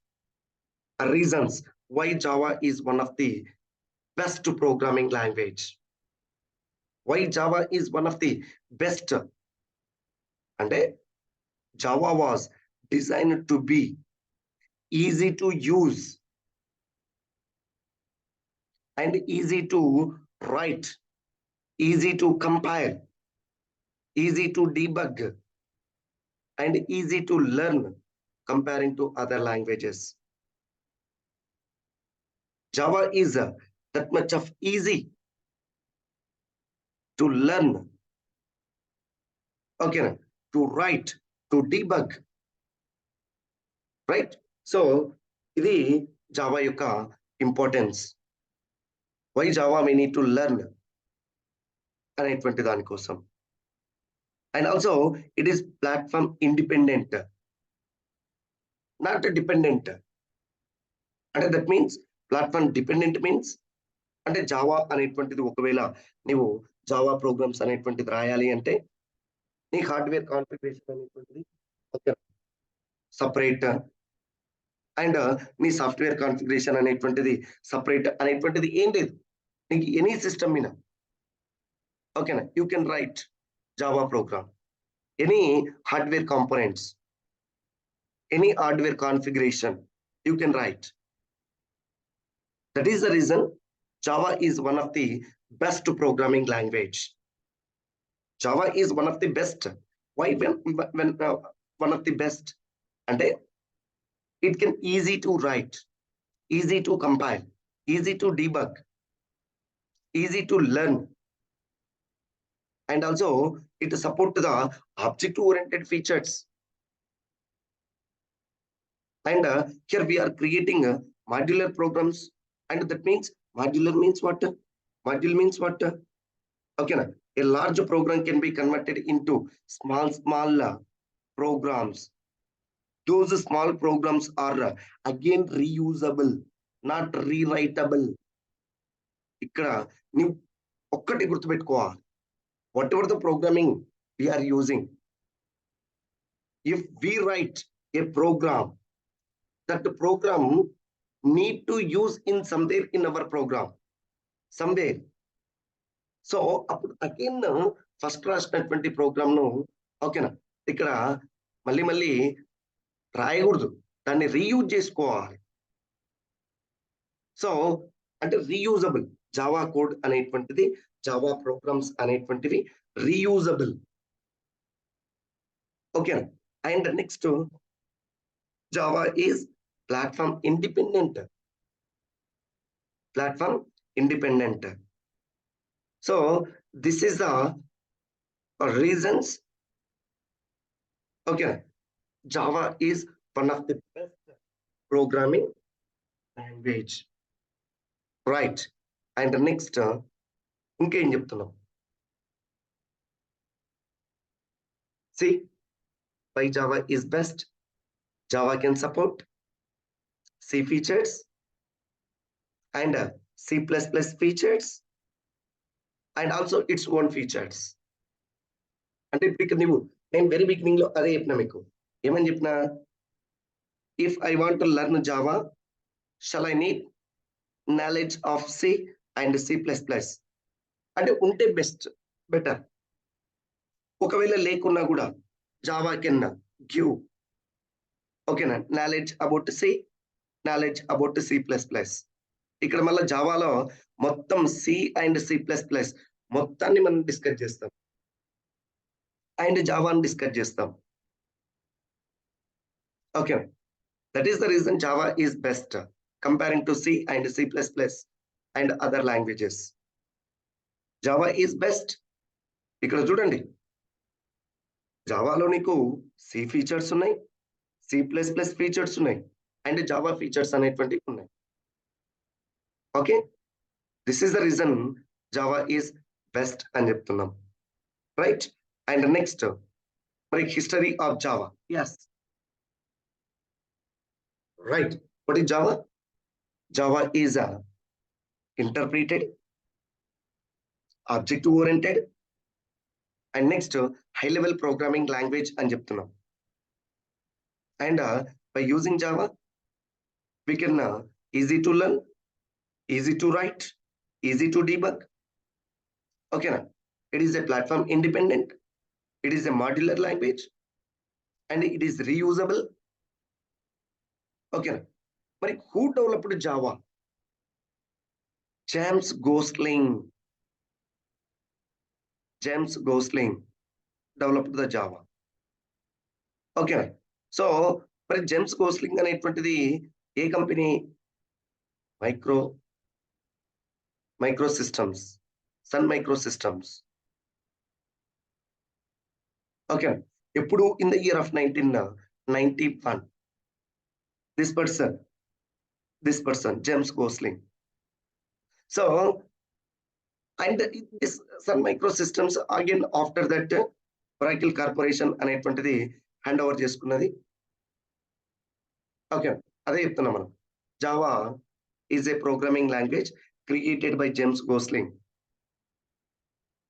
Reasons why Java is one of the best programming language. Why Java is one of the best? అంటే Java was designed to be easy to use and easy to write, easy to compile, easy to debug, and easy to learn comparing to other languages. Java is that much of easy to learn, okay, to write, to debug, right? So ఇది Java యొక్క importance. Why Java we need to learn అనేటువంటి దానికోసం. And also it is platform independent, not dependent. అంటే that means platform dependent means అంటే Java అనేటువంటిది ఒకవేళ నీవు Java programs అనేటువంటిది రాయాలి అంటే నీ హార్డ్వేర్ కాన్ఫిగరేషన్ అనేటువంటిది సపరేట్, అండ్ నీ సాఫ్ట్వేర్ కాన్ఫిగరేషన్ అనేటువంటిది సపరేట్ అనేటువంటిది ఏం లేదు. నీకు ఎనీ సిస్టమ్ మీద ఓకేనా you can write Java program, any hardware components, any hardware configuration you can write. That is the reason Java is one of the best programming language. Java is one of the best. Why when one of the best? And it can easy to write, easy to compile, easy to debug, easy to learn, and also it support the object oriented features. And here we are creating modular programs, and that means modular means what? Module means what? Okay, a large program can be converted into small programs. Those small programs are again reusable, not rewritable. ఇక్కడ నీవు ఒక్కటి గుర్తుపెట్టుకోవాలి, what ever the programming we are using, if we write a program, that the program need to use in somewhere in our program, somewhere. So అప్పుడు again first రాసినటువంటి programme ను ఓకేనా ఇక్కడ మళ్ళీ రాయకూడదు, దాన్ని రీయూజ్ చేసుకోవాలి. సో అంటే రీయూజబుల్ జావా కోడ్ అనేటువంటిది, జావా ప్రోగ్రామ్స్ అనేటువంటివి రీయూజబుల్. ఓకేనా? And next Java is platform independent. Platform independent. So this is the reasons. Okay, Java is one of the best programming language, right? And next ఇంకేం చెప్తున్నాం? See, why Java is best? Java can support C features and C++ features and also its own features. అంటే ఇప్పుడు నువ్వు నేను very beginning లో అదే చెప్పినా మీకు, ఏమని చెప్పినా, if I want to learn Java shall I need knowledge of C and C++. అంటే ఉంటే బెటర్. ఒకవేళ లేకున్నా కూడా జావా కెన్ గివ్ ఓకేనా knowledge about C, knowledge about C++. ఇక్కడ మళ్ళీ జావాలో మొత్తం సి అండ్ C++ మొత్తాన్ని మనం డిస్కస్ చేస్తాం అండ్ జావాని డిస్కస్ చేస్తాం. Okay, that is the reason Java is best comparing to C and C++ and other languages. Java is best. ఇక్కడ చూడండి, జావాలో నీకు సి ఫీచర్స్ ఉన్నాయి, C++ ఫీచర్స్ ఉన్నాయి, అండ్ జావా ఫీచర్స్ అనేటువంటివి ఉన్నాయి. Okay, this is the reason Java is best అని చెప్తున్నాం, రైట్? అండ్ నెక్స్ట్ మరి history of Java. Yes, right. What is Java? Java is interpreted, object oriented, and next high level programming language అని చెప్తున్నాం. And by using Java we can easy to learn, easy to write, easy to debug. Okay, na? It is a platform independent, it is a modular language, and it is reusable. Okay, na? But who developed Java? James Gosling. James Gosling developed the Java. Okay, na? So మరి James Gosling అనేటువంటిది ఏ company? Micro systems, Sun micro systems. Okay, ఎప్పుడు in the year of 1991 this person James Gosling. So and this Sun Microsystems again after that Oracle Corporation అనేటువంటిది hand over చేసుకున్నది. Okay, అదే చెప్తున్నాం మనం. Java is a programming language created by James Gosling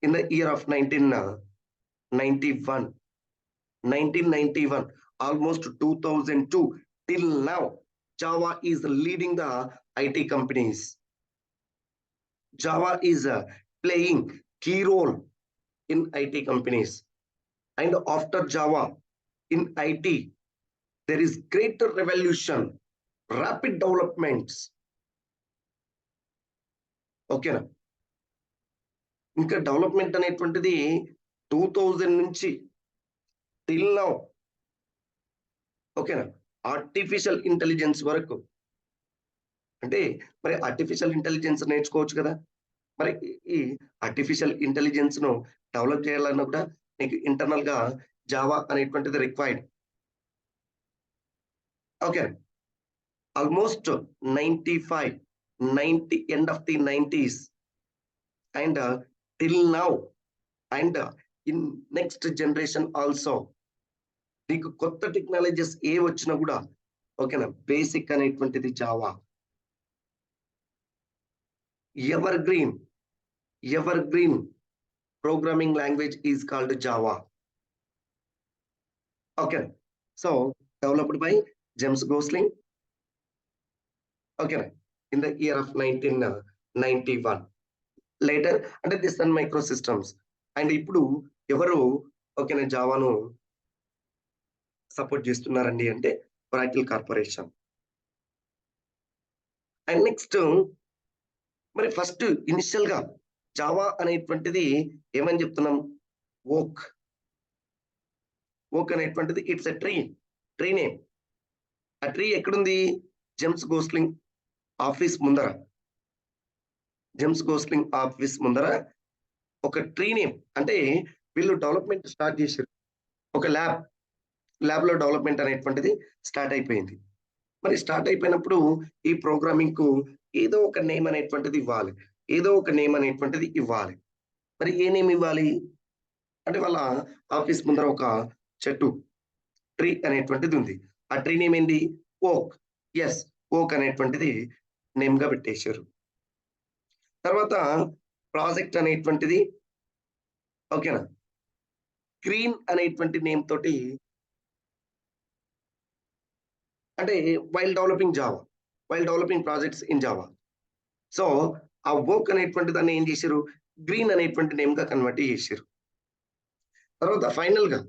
in the year of 1991, almost 2002 till now. Java is leading the IT companies. Java is playing key role in IT companies. And after Java in IT, there is greater revolution, rapid developments. Okay na? ఇంకా development అనేటువంటిది 2000 నుంచి till now. ఓకేనా? Artificial intelligence వరకు. అంటే మరి artificial intelligence నేర్చుకోవచ్చు కదా. మరి ఈ ఆర్టిఫిషియల్ ఇంటెలిజెన్స్ ను డెవలప్ చేయాలన్నా కూడా నీకు ఇంటర్నల్ గా జావా అనేటువంటిది required. Okay, almost 90 end of the 90s and till now and in next generation also నీకు కొత్త టెక్నాలజీస్ ఏ వచ్చినా కూడా ఓకేనా, బేసిక్ అనేటువంటిది Java. Evergreen programming language is called Java. Okay, so developed by James Gosling. ఓకేనా, in the year of 1991. Later అంటే the Sun micro systems. And ఇప్పుడు ఎవరు ఓకేనా జావాను సపోర్ట్ చేస్తున్నారండి అంటే ఒరాకిల్ కార్పొరేషన్. అండ్ నెక్స్ట్ మరి ఫస్ట్ ఇనిషియల్ గా జావా అనేటువంటిది ఏమని చెప్తున్నాం? ఓక్ అనేటువంటిది ఇట్స్ ఎ ట్రీ నేమ్. ఆ ట్రీ ఎక్కడుంది? జేమ్స్ గోస్లింగ్ ఆఫీస్ ముందర. ఒక ట్రీ నేమ్. అంటే వీళ్ళు డెవలప్మెంట్ స్టార్ట్ చేశారు. ఒక ల్యాబ్ లో డెవలప్మెంట్ అనేటువంటిది స్టార్ట్ అయిపోయింది. మరి స్టార్ట్ అయిపోయినప్పుడు ఈ ప్రోగ్రామింగ్ కు ఏదో ఒక నేమ్ అనేటువంటిది ఇవ్వాలి. మరి ఏ నేమ్ ఇవ్వాలి అంటే వాళ్ళ ఆఫీస్ ముందర ఒక చెట్టు ట్రీ అనేటువంటిది ఉంది. ఆ ట్రీ నేమ్ ఏంటి? ఓక్ అనేటువంటిది నేమ్ గా పెట్టేశారు. తర్వాత ప్రాజెక్ట్ అనేటువంటిది ఓకేనా గ్రీన్ అనేటువంటి నేమ్ తోటి, అంటే while developing projects in Java. So ఆ ఓక్ అనేటువంటి దాన్ని ఏం చేశారు? గ్రీన్ అనేటువంటి నేమ్ గా కన్వర్ట్ చేశారు. తర్వాత ఫైనల్ గా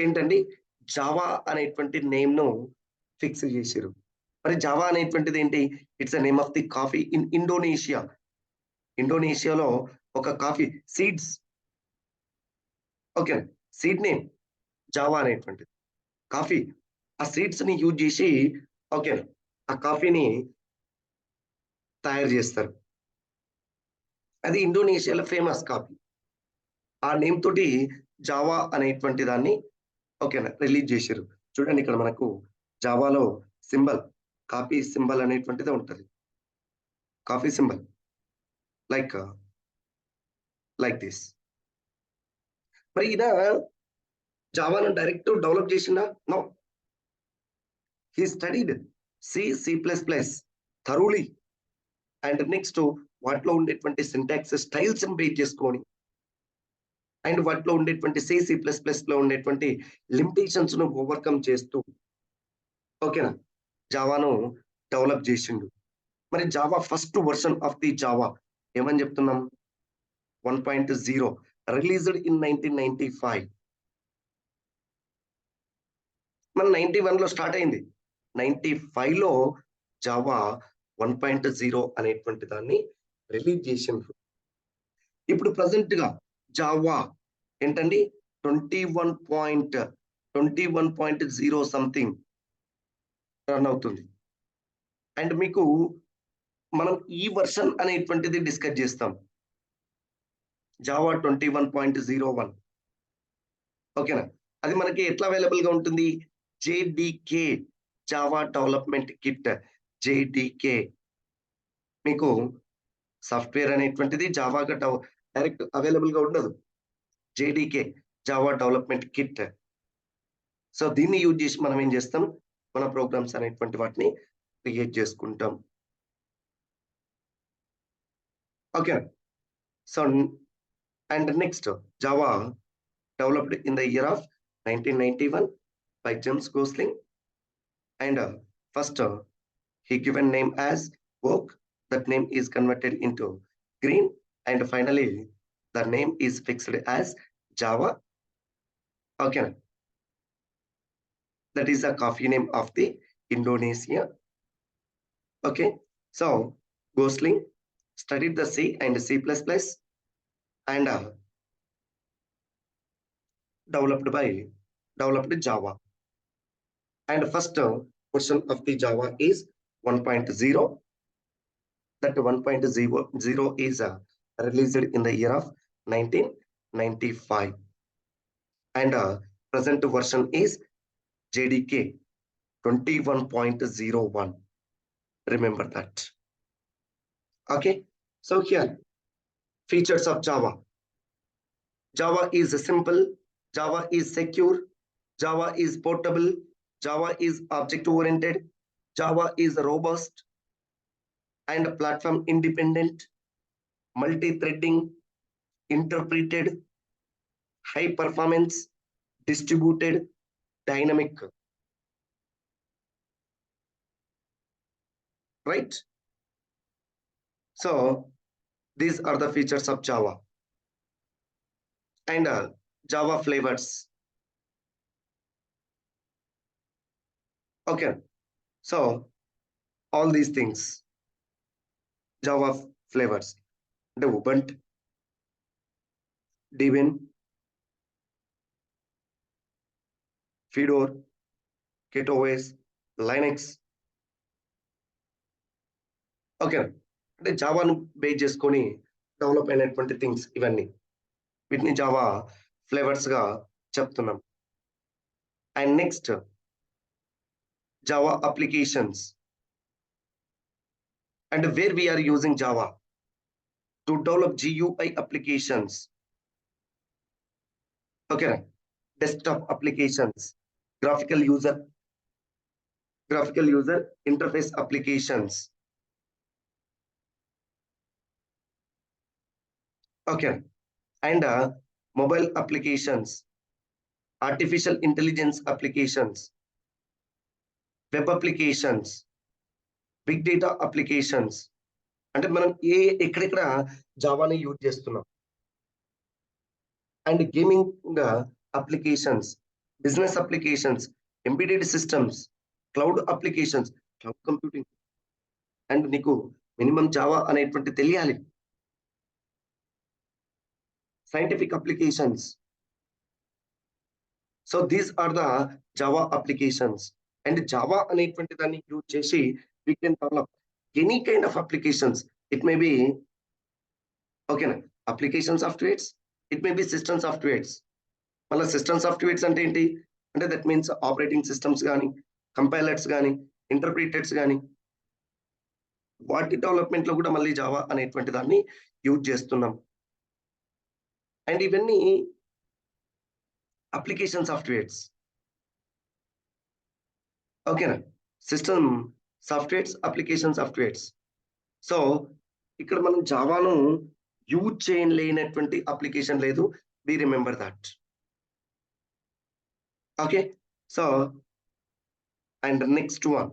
ఏంటండి? జావా అనేటువంటి నేమ్ ను ఫిక్స్ చేశారు. మరి జావా అనేటువంటిది ఏంటి? It's the name of the coffee in ఇండోనేషియాలో ఒక coffee seeds. Okay, seed name Java అనేటువంటిది కాఫీ. ఆ సీడ్స్ ని యూజ్ చేసి ఓకే ఆ కాఫీని తయారు చేస్తారు. అది ఇండోనేషియాలో ఫేమస్ కాఫీ. ఆ నేమ్ తోటి జావా అనేటువంటి దాన్ని ఓకేనా రిలీజ్ చేశారు. చూడండి ఇక్కడ మనకు జావాలో సింబల్, కాఫీ సింబల్ అనేటువంటిది ఉంటుంది. Coffee symbol like this. మరి ఈయన జావాను డైరెక్ట్ డెవలప్ చేసిందా? No. He studied C++ thoroughly. And next వాటిలో ఉండేటువంటి సింటాక్స్ స్టైల్స్ బేస్ చేసుకొని అండ్ వాటిలో ఉండేటువంటి C++ లో ఉండేటువంటి లిమిటేషన్స్ ను ఓవర్కమ్ చేస్తూ ఓకేనా జావాను డెవలప్ చేసిండు. మరి Java first version of the Java ఏమని చెప్తున్నాం 1.0 రిలీజ్డ్ ఇన్ 1995. మన 91 లో స్టార్ట్ అయింది. 95 లో జావా 1.0 అనేటువంటి దాన్ని రిలీజ్ చేసిండ్రు. ఇప్పుడు ప్రజెంట్ గా జావా ఏంటండి 21.0 సంథింగ్ రన్ అవుతుంది. అండ్ మీకు మనం ఈ వర్షన్ అనేటువంటిది డిస్కస్ చేస్తాం. జావా 21.01 ఓకేనా. అది మనకి ఎట్లా అవైలబుల్ గా ఉంటుంది జేడికే జావా డెవలప్మెంట్ కిట్ జేడికే మీకు సాఫ్ట్వేర్ అనేటువంటిది జావాగా డైరెక్ట్ అవైలబుల్ గా ఉండదు. జేడికే జావా డెవలప్మెంట్ కిట్. సో దీన్ని యూజ్ చేసి మనం ఏం చేస్తాం మన ప్రోగ్రామ్స్ అనేటువంటి వాటిని క్రియేట్ చేసుకుంటాం. Okay so and next Java developed in the year of 1991 by James Gosling and first he given name as Oak. That name is converted into green and finally the name is fixed as Java. Okay, that is the coffee name of the Indonesia. Okay, so Gosling studied the C and C++ and developed Java. And first version of the Java is 1.0. That 1.0 is released in the year of 1995. And present version is JDK 21.01. Remember that. Okay. So here, features of Java. Java is simple. Java is secure. Java is portable. Java is object-oriented. Java is robust and platform independent, multi-threading, interpreted, high performance, distributed, dynamic. Right? So these are the features of Java. And Java flavors. Okay. So all these things. Java flavors. The Ubuntu, Debian, Fedora, CentOS, Linux. Okay అంటే జావాను base చేసుకొని develop అయినటువంటి things ఇవన్నీ వీటిని Java flavours గా చెప్తున్నాం. And next Java applications and where we are using Java to develop GUI applications. Okay desktop applications, graphical user interface applications. Okay, and mobile applications, artificial intelligence applications, web applications, big data applications. అంటే మనం ఎక్కడెక్కడ జావాని use చేస్తున్నాం. And gaming applications, business applications, embedded systems, cloud applications, cloud computing. And నీకు minimum Java అనేటువంటి తెలియాలి. scientific applications. So these are the Java applications. And Java అనేటువంటి దాన్ని use చేసి we can develop any kind of applications. It may be okay application softwares, it may be system softwares. మళ్ళీ system softwares అంటే ఏంటి అంటే that means operating systems కానీ compilers కానీ interpreters కానీ వాటి డెవలప్మెంట్ లో కూడా మళ్ళీ జావా అనేటువంటి దాన్ని యూజ్ చేస్తున్నాం. అండ్ ఇవన్నీ అప్లికేషన్ సాఫ్ట్వేర్స్. ఓకేనా system softwares, application softwares. So ఇక్కడ మనం జావాను యూజ్ చేయలేనటువంటి అప్లికేషన్ లేదు. We remember that. Okay, so and the next one,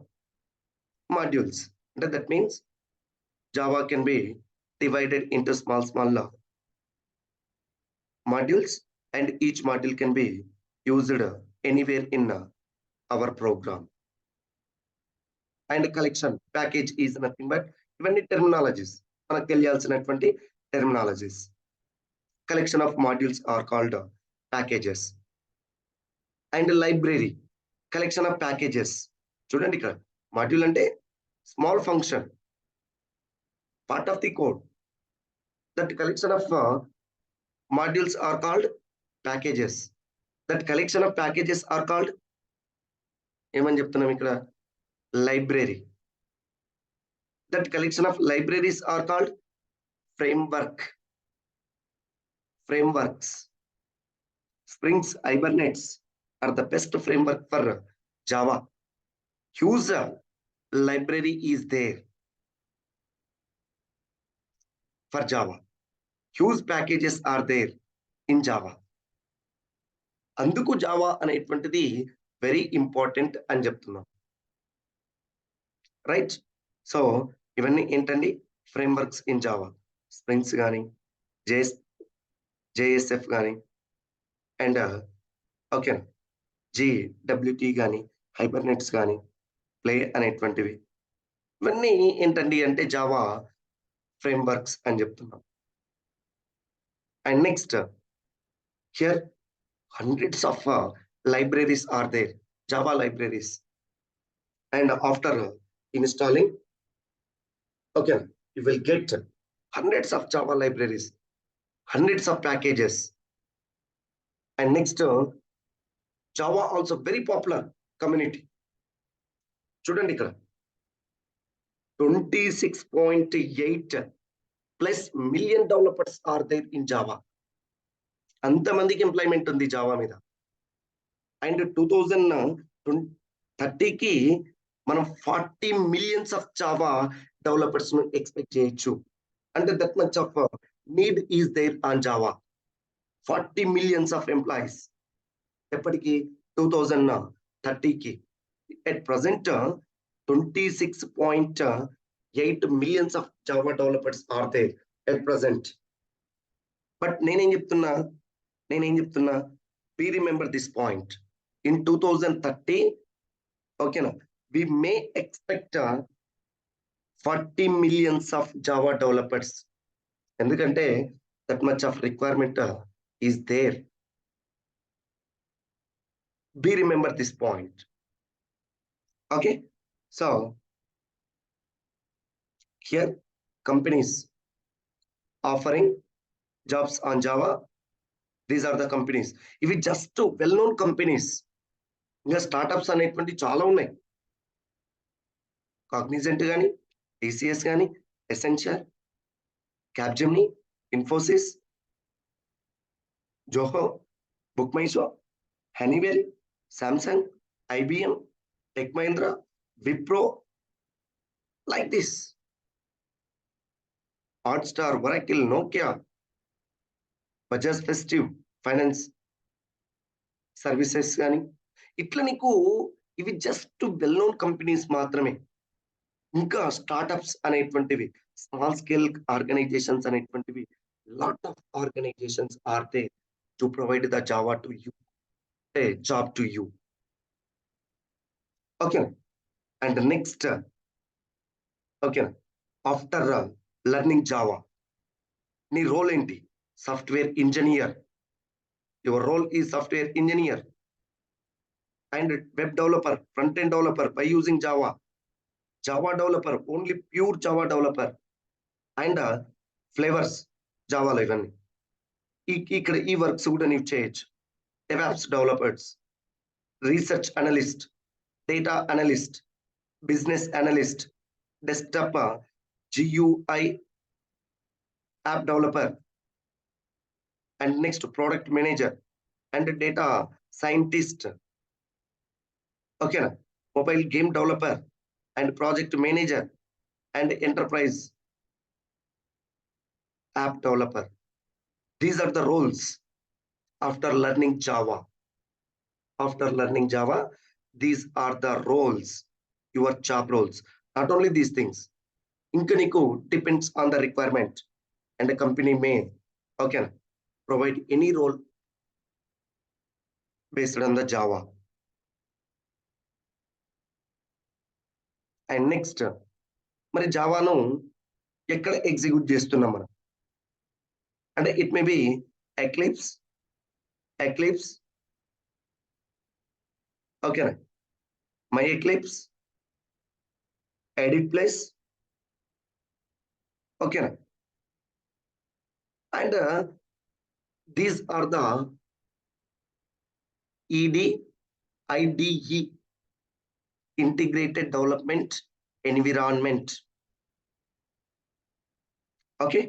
modules. That means Java can be divided into small modules, and each module can be used anywhere in our program. And collection package is nothing but ఇవన్నీ terminologies, మనకు తెలియాల్సినటువంటి terminologies. Collection of modules are called packages. And library, collection of packages. చూడండి ఇక్కడ module అంటే small function, part of the code. That collection of modules are called packages. That collection of packages are called ఏమని చెప్తున్నాం ఇక్కడ, library. That collection of libraries are called frameworks. Spring's Hibernates are the best framework for Java. Huge library is there for Java. Huge packages are there in Java. అందుకు Java అనేటువంటిది very important అని చెప్తున్నాం, right? So ఇవన్నీ ఏంటండి, frameworks in Java. Springs కానీ, JSF కానీ, and okay GWT కానీ, హైబర్నెట్స్ కానీ, ప్లే అనేటువంటివి, ఇవన్నీ ఏంటండి అంటే జావా ఫ్రేమ్వర్క్స్ అని చెప్తున్నాం. And next here hundreds of libraries are there, Java libraries. And after installing, okay, you will get hundreds of Java libraries, hundreds of packages. And next, Java also very popular community. చూడండి ఇక్కడ 26.8 plus million developers are there in Java. అంతమందికి employment ఉంది Java మీద. And 2030కి మనం 40 millions of Java developers ను expect చేయొచ్చు. అంటే that much of need is there on Java. 40 millions of employees ఎప్పటికి, 2030కి. At present 26.8 millions of Java developers are there at present. But నేనేం చెప్తున్నా, we remember this point. In 2030, okay, we may expect 40 millions of Java developers. ఎందుకంటే that much of requirement is there. We remember this point. Okay, so here companies offering jobs on Java. These are the companies. ఇవి just well known companies. ఇంకా startups అనేటువంటి చాలా ఉన్నాయి. Cognizant కానీ, TCS కానీ, essential, Capgemini, Infosys, Zoho, book my show, Honeywell, Samsung, IBM, tech Mahindra, Wipro, like this. Hotstar, Oracle, Nokia, Bajaj festive finance services కానీ, ఇట్లా నీకు ఇవి జస్ట్ వెల్ నోన్ కంపెనీస్ మాత్రమే. ఇంకా స్టార్ట్అప్స్ అనేటువంటివి, స్మాల్ స్కేల్ ఆర్గనైజేషన్స్ అనేటువంటివి, lot of organisations are there to provide the Java to you, job to you. Okay, and next, okay, after learning Java నీ role ఏంటి? Software engineer. Your role is software engineer and web developer, front-end developer by using Java. Java developer, only pure Java developer, and flavors Java ఇవన్నీ ఇక్కడ ఈ works కూడా నీవు చేయొచ్చు. DevOps developers, research analyst, data analyst, business analyst, desktop GUI app developer, and next product manager and data scientist. Okay, mobile game developer and project manager and enterprise app developer. These are the roles after learning Java. After learning Java, these are the roles, your job roles. Not only these things, ఇంకా నీకు depends on the requirement and the company may, okay, provide any role based on the Java. And next, మరి జావాను ఎక్కడ execute చేస్తున్నాం మనం అంటే it may be Eclipse ఓకేనా my Eclipse edit plus ఓకేనా and these are the IDE integrated development environment. Okay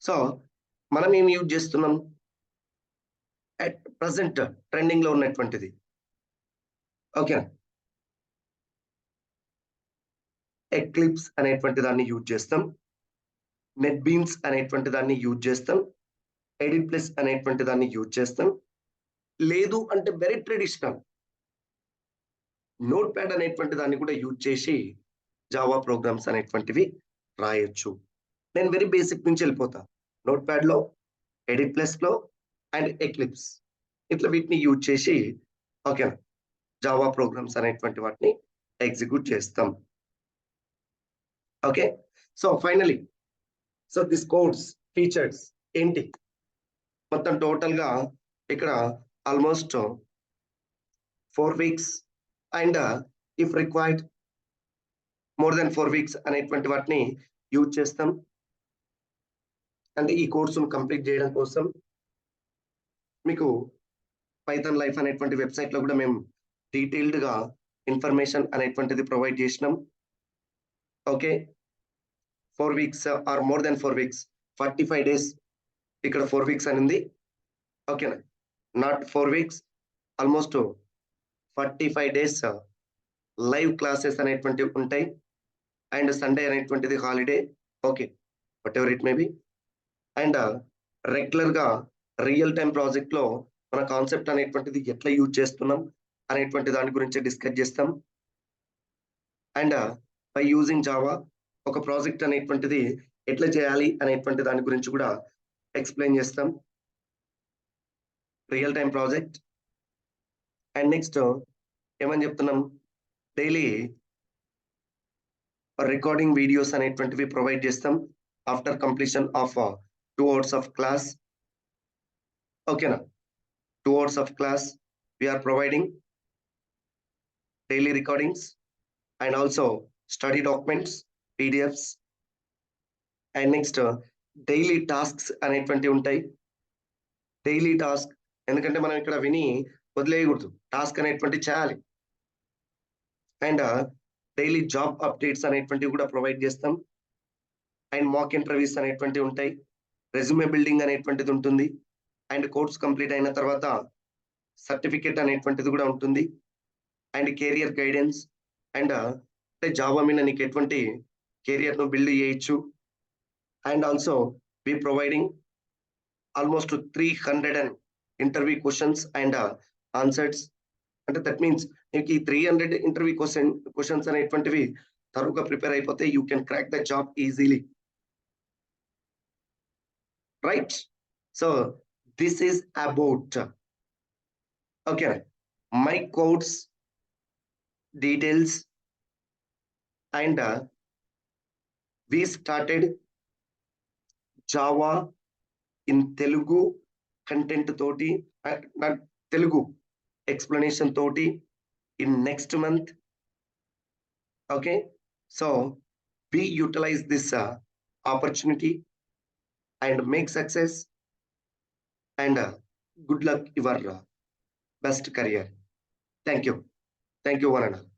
so మనం ఏం use చేస్తున్నాం అట్ ప్రజెంట్ ట్రెండింగ్ లో ఉన్నటువంటిది ఓకే ఎక్లిప్స్ అనేటువంటి దాన్ని యూజ్ చేస్తాం నెట్ బీన్స్ అనేటువంటి దాన్ని యూజ్ చేస్తాం ఎడిట్ ప్లస్ అనేటువంటి దాన్ని యూజ్ చేస్తాం లేదు అంటే వెరీ ట్రెడిషనల్ నోట్ ప్యాడ్ అనేటువంటి దాన్ని కూడా యూజ్ చేసి జావా ప్రోగ్రామ్స్ అనేటువంటివి రాయొచ్చు నేను వెరీ బేసిక్ నుంచి వెళ్ళిపోతా నోట్ ప్యాడ్ లో ఎడిట్ ప్లస్ లో అండ్ ఎక్లిప్స్ ఇట్లా వీటిని యూజ్ చేసి ఓకే జావా ప్రోగ్రామ్స్ అనేటువంటి వాటిని ఎగ్జిక్యూట్ చేస్తాం okay so finally so this codes features ఏంటి మొత్తం టోటల్ గా ఇక్కడ almost 4 weeks and if required more than 4 weeks అనేటువంటి వాటిని యూజ్ చేస్తాం అంటే ఈ కోర్సును కంప్లీట్ చేయడం కోసం మీకు పైథాన్ లైఫ్ అనేటువంటి వెబ్సైట్ లో కూడా మేము డీటెయిల్డ్ గా ఇన్ఫర్మేషన్ అనేటువంటిది ప్రొవైడ్ చేసినాం okay 4 weeks or more than 4 weeks 45 days ఇక్కడ 4 weeks అనేది ఓకేనా not 4 weeks almost 45 days live classes అనేటువంటివి ఉంటాయి అండ్ సండే అనేటువంటిది holiday okay whatever it may be and regular గా రియల్ టైం ప్రాజెక్ట్ లో మన కాన్సెప్ట్ అనేటువంటిది ఎట్లా యూజ్ చేస్తున్నాం అనేటువంటి దాని గురించి డిస్కస్ చేస్తాం అండ్ బై యూజింగ్ జావా ఒక ప్రాజెక్ట్ అనేటువంటిది ఎట్లా చేయాలి అనేటువంటి దాని గురించి కూడా ఎక్స్ప్లెయిన్ చేస్తాం real time project and next ఏమని చెప్తున్నాం డైలీ రికార్డింగ్ వీడియోస్ అనేటువంటివి ప్రొవైడ్ చేస్తాం after completion of 2 hours of class ఓకేనా 2 hours of class we are providing daily recordings and also study documents PDFs and next daily tasks అనేటువంటి ఉంటాయి daily task ఎందుకంటే మనం ఇక్కడ విని వదిలేయకూడదు టాస్క్ అనేటువంటి చేయాలి అండ్ డైలీ జాబ్ అప్డేట్స్ అనేటువంటివి కూడా ప్రొవైడ్ చేస్తాం అండ్ మాక్ ఇంటర్వ్యూస్ అనేటువంటివి ఉంటాయి రెజ్యూమే బిల్డింగ్ అనేటువంటిది ఉంటుంది అండ్ కోర్స్ కంప్లీట్ అయిన తర్వాత సర్టిఫికేట్ అనేటువంటిది కూడా ఉంటుంది అండ్ కెరియర్ గైడెన్స్ అండ్ అంటే జాబా మీద నీకు ఎటువంటి కెరియర్ ను బిల్డ్ చేయొచ్చు and also we providing almost 300 interview questions and answers అంటే దట్ మీన్స్ నీకు ఈ 300 ఇంటర్వ్యూ క్వశ్చన్స్ అనేటువంటివి తరువుగా ప్రిపేర్ అయిపోతే you can crack the job easily right so this is about okay my codes details and we started Java in Telugu content toti not Telugu explanation toti in next month okay so we utilize this opportunity and make success and good luck your best career. Thank you one and all.